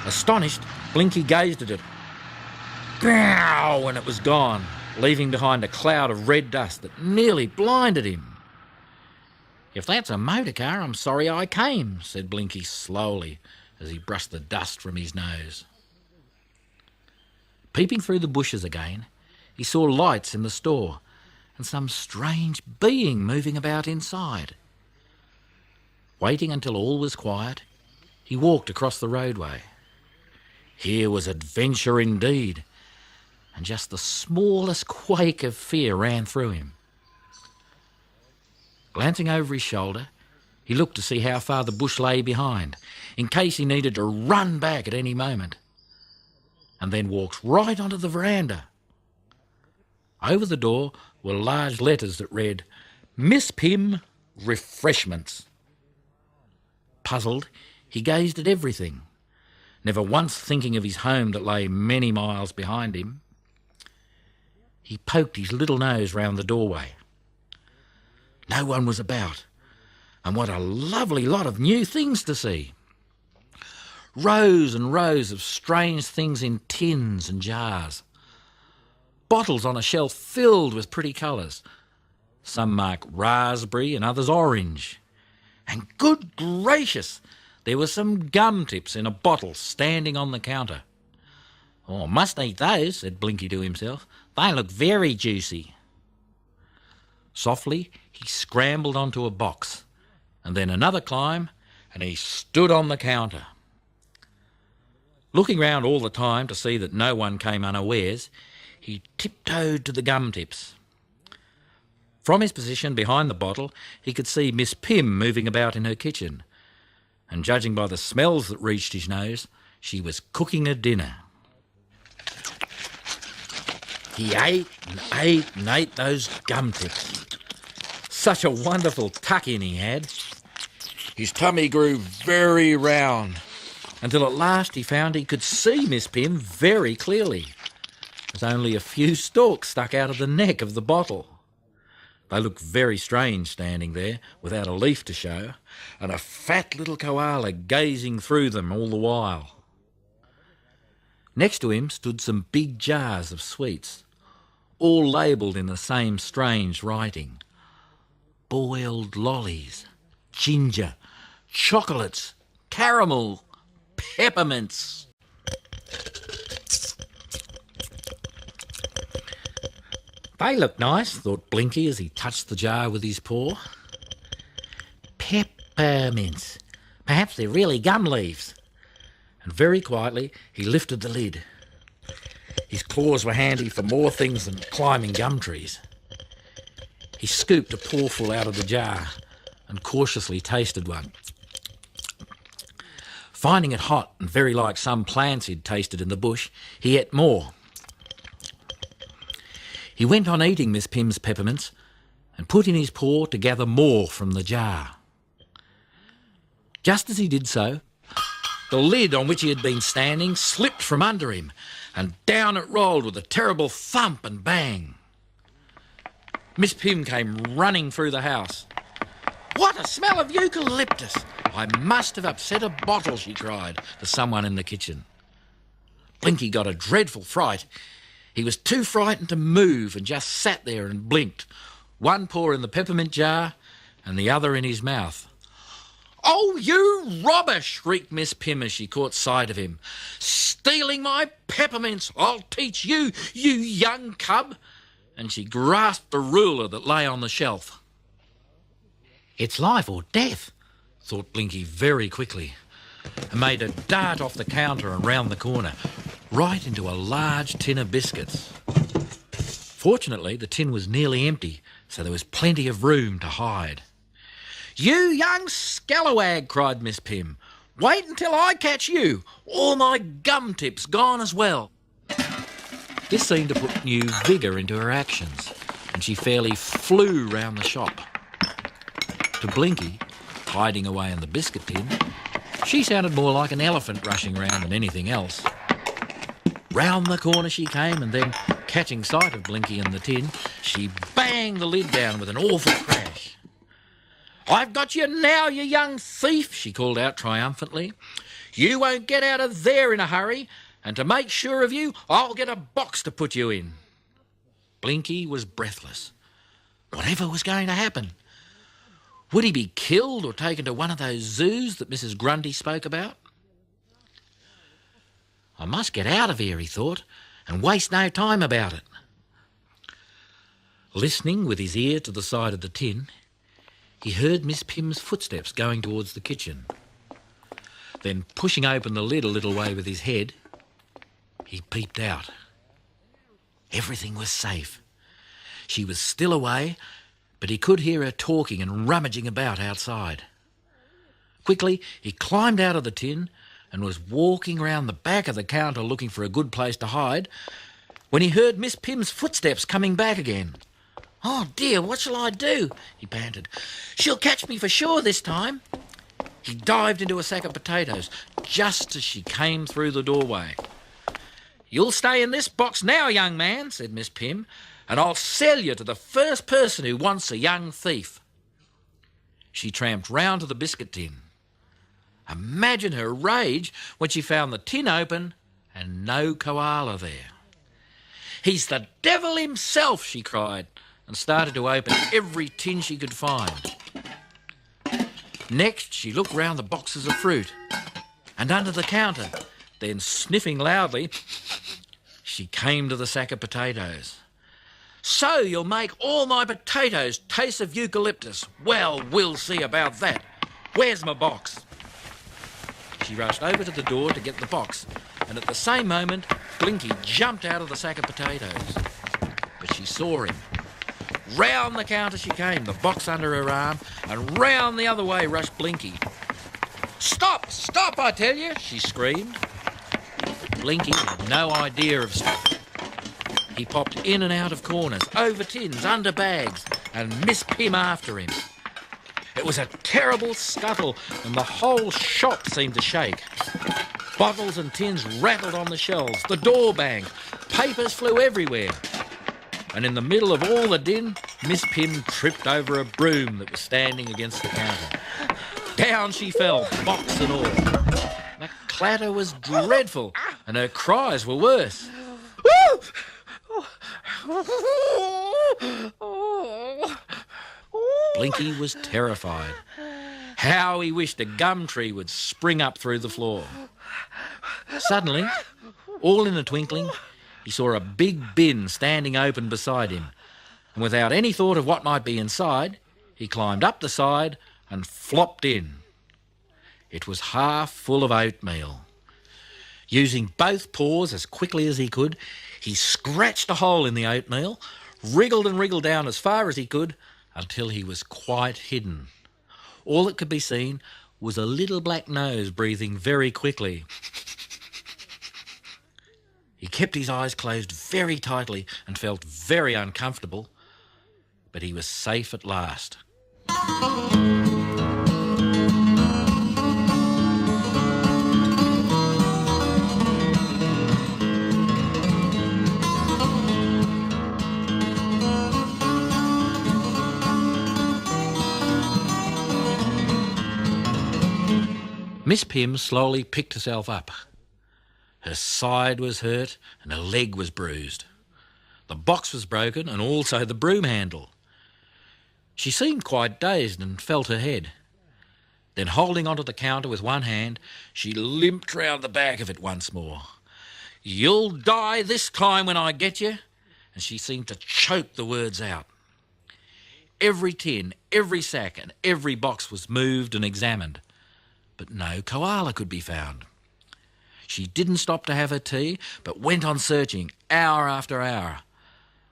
Astonished, Blinky gazed at it. Growl! And it was gone, leaving behind a cloud of red dust that nearly blinded him. If that's a motor car, I'm sorry I came, said Blinky slowly as he brushed the dust from his nose. Peeping through the bushes again, he saw lights in the store and some strange being moving about inside. Waiting until all was quiet, he walked across the roadway. Here was adventure indeed, and just the smallest quake of fear ran through him. Glancing over his shoulder, he looked to see how far the bush lay behind, in case he needed to run back at any moment, and then walked right onto the veranda. Over the door were large letters that read, Miss Pym, Refreshments. Puzzled, he gazed at everything, never once thinking of his home that lay many miles behind him. He poked his little nose round the doorway. No one was about, and what a lovely lot of new things to see. Rows and rows of strange things in tins and jars. Bottles on a shelf filled with pretty colours. Some marked raspberry and others orange. And good gracious, there were some gum tips in a bottle standing on the counter. Oh, I must eat those, said Blinky to himself. They look very juicy. Softly, he scrambled onto a box, and then another climb, and he stood on the counter. Looking round all the time to see that no one came unawares, he tiptoed to the gum tips. From his position behind the bottle, he could see Miss Pym moving about in her kitchen, and judging by the smells that reached his nose, she was cooking a dinner. He ate and ate and ate those gum tips. Such a wonderful tuck-in he had. His tummy grew very round, until at last he found he could see Miss Pym very clearly. There's only a few stalks stuck out of the neck of the bottle. They looked very strange standing there, without a leaf to show, and a fat little koala gazing through them all the while. Next to him stood some big jars of sweets, all labelled in the same strange writing. Boiled lollies, ginger, chocolates, caramel, peppermints. They look nice, thought Blinky as he touched the jar with his paw. Peppermints. Perhaps they're really gum leaves. And very quietly he lifted the lid. His claws were handy for more things than climbing gum trees. He scooped a pawful out of the jar and cautiously tasted one. Finding it hot and very like some plants he'd tasted in the bush, he ate more. He went on eating Miss Pym's peppermints and put in his paw to gather more from the jar. Just as he did so, the lid on which he had been standing slipped from under him, and down it rolled with a terrible thump and bang. Miss Pym came running through the house. "What a smell of eucalyptus! I must have upset a bottle," she cried to someone in the kitchen. Blinky got a dreadful fright. He was too frightened to move and just sat there and blinked, one paw in the peppermint jar and the other in his mouth. "Oh, you robber!" shrieked Miss Pym as she caught sight of him. "Stealing my peppermints! I'll teach you, you young cub!" And she grasped the ruler that lay on the shelf. "It's life or death," thought Blinky very quickly, and made a dart off the counter and round the corner, right into a large tin of biscuits. Fortunately, the tin was nearly empty, so there was plenty of room to hide. "You young scalawag!" cried Miss Pym. "Wait until I catch you! All my gum tips gone as well!" This seemed to put new vigour into her actions, and she fairly flew round the shop. To Blinky, hiding away in the biscuit tin, she sounded more like an elephant rushing round than anything else. Round the corner she came, and then, catching sight of Blinky in the tin, she banged the lid down with an awful crash. "I've got you now, you young thief," she called out triumphantly. "You won't get out of there in a hurry, and to make sure of you, I'll get a box to put you in." Blinky was breathless. Whatever was going to happen? Would he be killed or taken to one of those zoos that Mrs. Grundy spoke about? "I must get out of here," he thought, "and waste no time about it." Listening with his ear to the side of the tin, he heard Miss Pym's footsteps going towards the kitchen. Then, pushing open the lid a little way with his head, he peeped out. Everything was safe. She was still away, but he could hear her talking and rummaging about outside. Quickly, he climbed out of the tin and was walking round the back of the counter looking for a good place to hide, when he heard Miss Pym's footsteps coming back again. "Oh dear, what shall I do?" he panted. "She'll catch me for sure this time." He dived into a sack of potatoes just as she came through the doorway. "You'll stay in this box now, young man," said Miss Pym, "and I'll sell you to the first person who wants a young thief." She tramped round to the biscuit tin. Imagine her rage when she found the tin open and no koala there. "He's the devil himself," she cried, and started to open every tin she could find. Next, she looked round the boxes of fruit and under the counter. Then, sniffing loudly, she came to the sack of potatoes. "So you'll make all my potatoes taste of eucalyptus? Well, we'll see about that. Where's my box?" She rushed over to the door to get the box, and at the same moment, Blinky jumped out of the sack of potatoes. But she saw him. Round the counter she came, the box under her arm, and round the other way rushed Blinky. "Stop! Stop, I tell you!" she screamed. Blinky had no idea of stopping. He popped in and out of corners, over tins, under bags, and Miss Pim after him. It was a terrible scuttle, and the whole shop seemed to shake. Bottles and tins rattled on the shelves, the door banged, papers flew everywhere. And in the middle of all the din, Miss Pim tripped over a broom that was standing against the counter. Down she fell, box and all. The clatter was dreadful, and her cries were worse. Blinky was terrified. How he wished a gum tree would spring up through the floor. Suddenly, all in a twinkling, he saw a big bin standing open beside him, and without any thought of what might be inside, he climbed up the side and flopped in. It was half full of oatmeal. Using both paws as quickly as he could, he scratched a hole in the oatmeal, wriggled and wriggled down as far as he could, until he was quite hidden. All that could be seen was a little black nose breathing very quickly. He kept his eyes closed very tightly and felt very uncomfortable, but he was safe at last. Miss Pim slowly picked herself up. Her side was hurt and her leg was bruised. The box was broken and also the broom handle. She seemed quite dazed and felt her head. Then, holding onto the counter with one hand, she limped round the back of it once more. "You'll die this time when I get you," and she seemed to choke the words out. Every tin, every sack and every box was moved and examined, but no koala could be found. She didn't stop to have her tea, but went on searching hour after hour,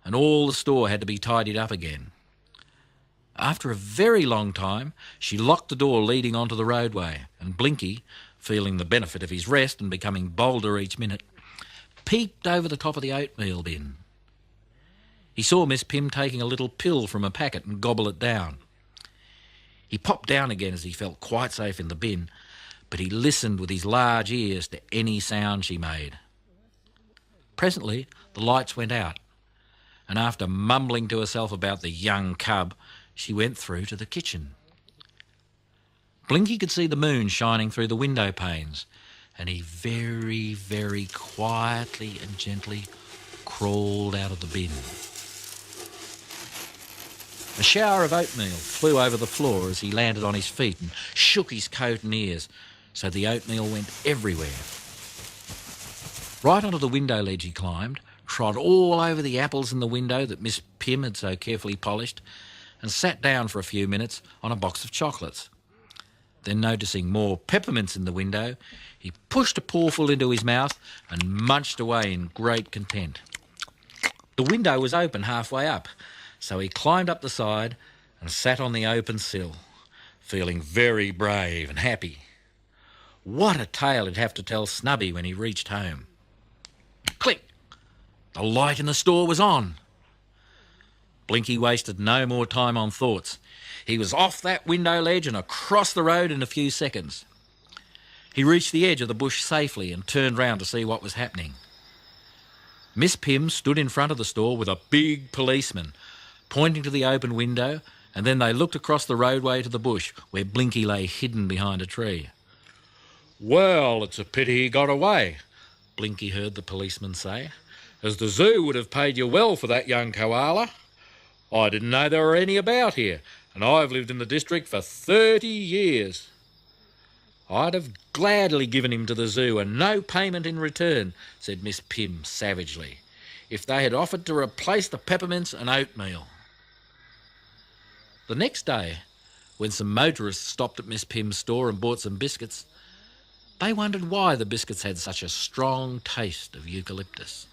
and all the store had to be tidied up again. After a very long time, she locked the door leading onto the roadway, and Blinky, feeling the benefit of his rest and becoming bolder each minute, peeped over the top of the oatmeal bin. He saw Miss Pim taking a little pill from a packet and gobble it down. He popped down again as he felt quite safe in the bin, but he listened with his large ears to any sound she made. Presently, the lights went out, and after mumbling to herself about the young cub, she went through to the kitchen. Blinky could see the moon shining through the window panes, and he very, very quietly and gently crawled out of the bin. A shower of oatmeal flew over the floor as he landed on his feet and shook his coat and ears, so the oatmeal went everywhere. Right onto the window ledge he climbed, trod all over the apples in the window that Miss Pim had so carefully polished, and sat down for a few minutes on a box of chocolates. Then, noticing more peppermints in the window, he pushed a pawful into his mouth and munched away in great content. The window was open halfway up, so he climbed up the side and sat on the open sill, feeling very brave and happy. What a tale he'd have to tell Snubby when he reached home. Click! The light in the store was on. Blinky wasted no more time on thoughts. He was off that window ledge and across the road in a few seconds. He reached the edge of the bush safely and turned round to see what was happening. Miss Pim stood in front of the store with a big policeman, pointing to the open window, and then they looked across the roadway to the bush, where Blinky lay hidden behind a tree. "Well, it's a pity he got away," Blinky heard the policeman say, "as the zoo would have paid you well for that young koala. I didn't know there were any about here, and I've lived in the district for 30 years. I'd have gladly given him to the zoo and no payment in return," said Miss Pim savagely, "if they had offered to replace the peppermints and oatmeal." The next day, when some motorists stopped at Miss Pim's store and bought some biscuits, they wondered why the biscuits had such a strong taste of eucalyptus.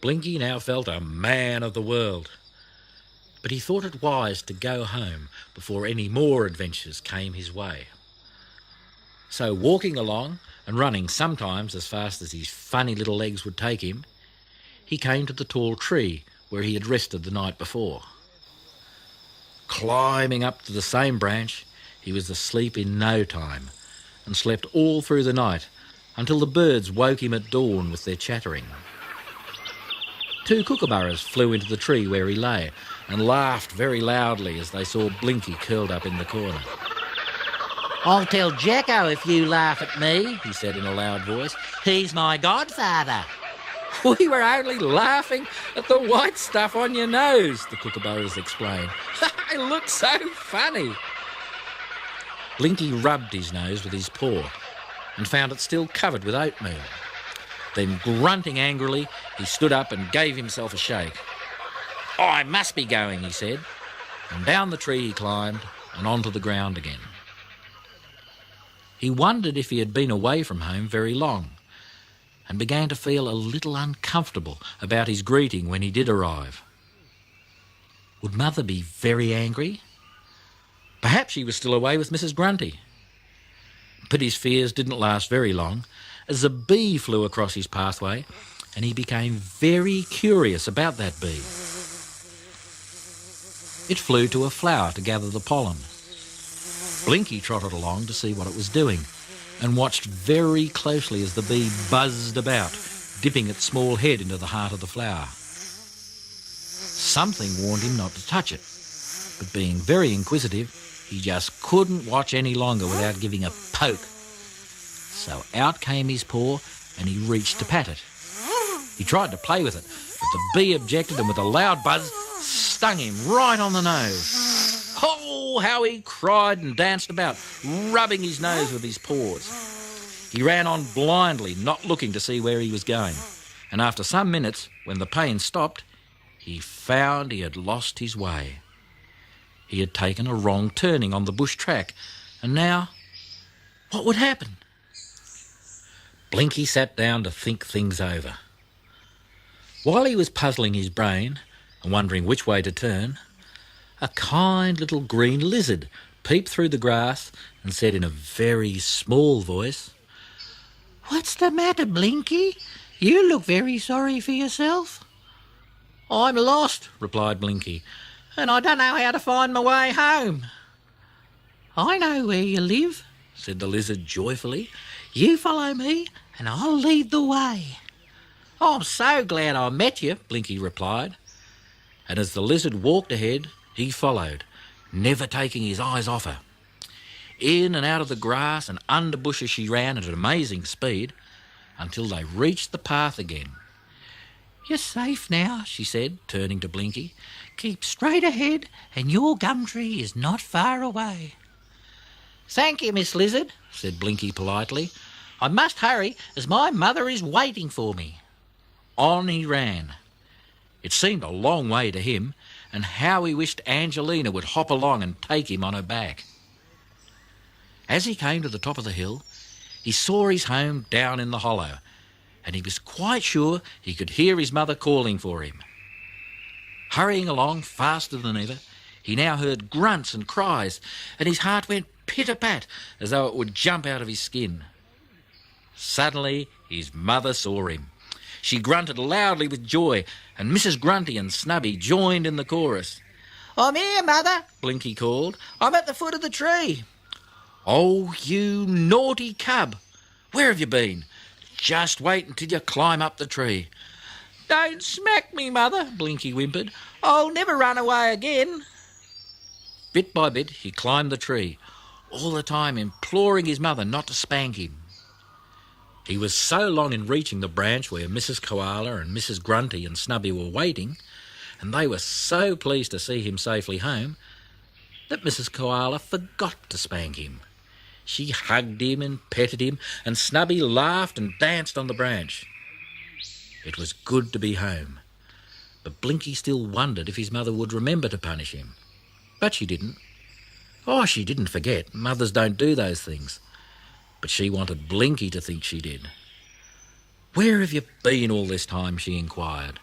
Blinky now felt a man of the world. But he thought it wise to go home before any more adventures came his way. So walking along and running sometimes as fast as his funny little legs would take him, he came to the tall tree where he had rested the night before. Climbing up to the same branch, he was asleep in no time and slept all through the night until the birds woke him at dawn with their chattering. 2 kookaburras flew into the tree where he lay and laughed very loudly as they saw Blinky curled up in the corner. "I'll tell Jacko if you laugh at me," he said in a loud voice. "He's my godfather." "We were only laughing at the white stuff on your nose," the kookaburras explained. "It looks so funny." Blinky rubbed his nose with his paw and found it still covered with oatmeal. Then, grunting angrily, he stood up and gave himself a shake. "I must be going," he said, and down the tree he climbed and onto the ground again. He wondered if he had been away from home very long and began to feel a little uncomfortable about his greeting when he did arrive. Would Mother be very angry? Perhaps she was still away with Mrs. Grunty. But his fears didn't last very long, as a bee flew across his pathway and he became very curious about that bee. It flew to a flower to gather the pollen. Blinky trotted along to see what it was doing and watched very closely as the bee buzzed about, dipping its small head into the heart of the flower. Something warned him not to touch it, but being very inquisitive, he just couldn't watch any longer without giving a poke. So out came his paw and he reached to pat it. He tried to play with it, but the bee objected and with a loud buzz stung him right on the nose. Oh, how he cried and danced about, rubbing his nose with his paws. He ran on blindly, not looking to see where he was going. And after some minutes, when the pain stopped, he found he had lost his way. He had taken a wrong turning on the bush track, and now, what would happen? Blinky sat down to think things over. While he was puzzling his brain and wondering which way to turn, a kind little green lizard peeped through the grass and said in a very small voice, "What's the matter, Blinky? You look very sorry for yourself." "I'm lost," replied Blinky, "and I don't know how to find my way home." "I know where you live," said the lizard joyfully. "You follow me and I'll lead the way." "I'm so glad I met you," Blinky replied. And as the lizard walked ahead, he followed, never taking his eyes off her. In and out of the grass and under bushes she ran at an amazing speed until they reached the path again. "You're safe now," she said, turning to Blinky. "Keep straight ahead and your gum tree is not far away." "Thank you, Miss Lizard," said Blinky politely. "I must hurry as my mother is waiting for me." On he ran. It seemed a long way to him, and how he wished Angelina would hop along and take him on her back. As he came to the top of the hill, he saw his home down in the hollow, and he was quite sure he could hear his mother calling for him. Hurrying along faster than ever, he now heard grunts and cries, and his heart went pit-a-pat as though it would jump out of his skin. Suddenly his mother saw him. She grunted loudly with joy, and Mrs. Grunty and Snubby joined in the chorus. "I'm here, Mother," Blinky called. "I'm at the foot of the tree." "Oh, you naughty cub! Where have you been? Just wait until you climb up the tree." "Don't smack me, Mother," Blinky whimpered. "I'll never run away again." Bit by bit he climbed the tree, all the time imploring his mother not to spank him. He was so long in reaching the branch where Mrs. Koala and Mrs. Grunty and Snubby were waiting, and they were so pleased to see him safely home, that Mrs. Koala forgot to spank him. She hugged him and petted him, and Snubby laughed and danced on the branch. It was good to be home, but Blinky still wondered if his mother would remember to punish him. But she didn't. Oh, she didn't forget. Mothers don't do those things. But she wanted Blinky to think she did. "Where have you been all this time?" she inquired.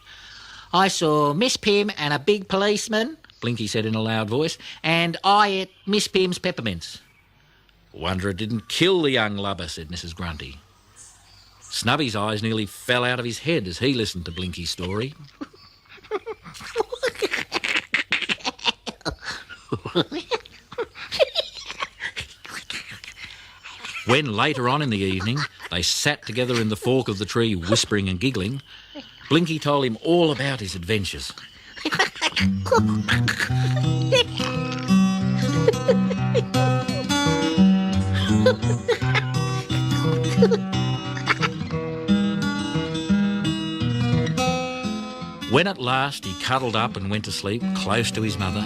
"I saw Miss Pim and a big policeman," Blinky said in a loud voice, "and I ate Miss Pim's peppermints." "Wonder it didn't kill the young lubber," said Mrs. Grundy. Snubby's eyes nearly fell out of his head as he listened to Blinky's story. When later on in the evening they sat together in the fork of the tree whispering and giggling, Blinky told him all about his adventures. When at last he cuddled up and went to sleep close to his mother,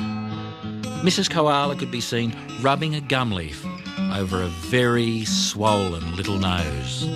Mrs. Koala could be seen rubbing a gum leaf over a very swollen little nose.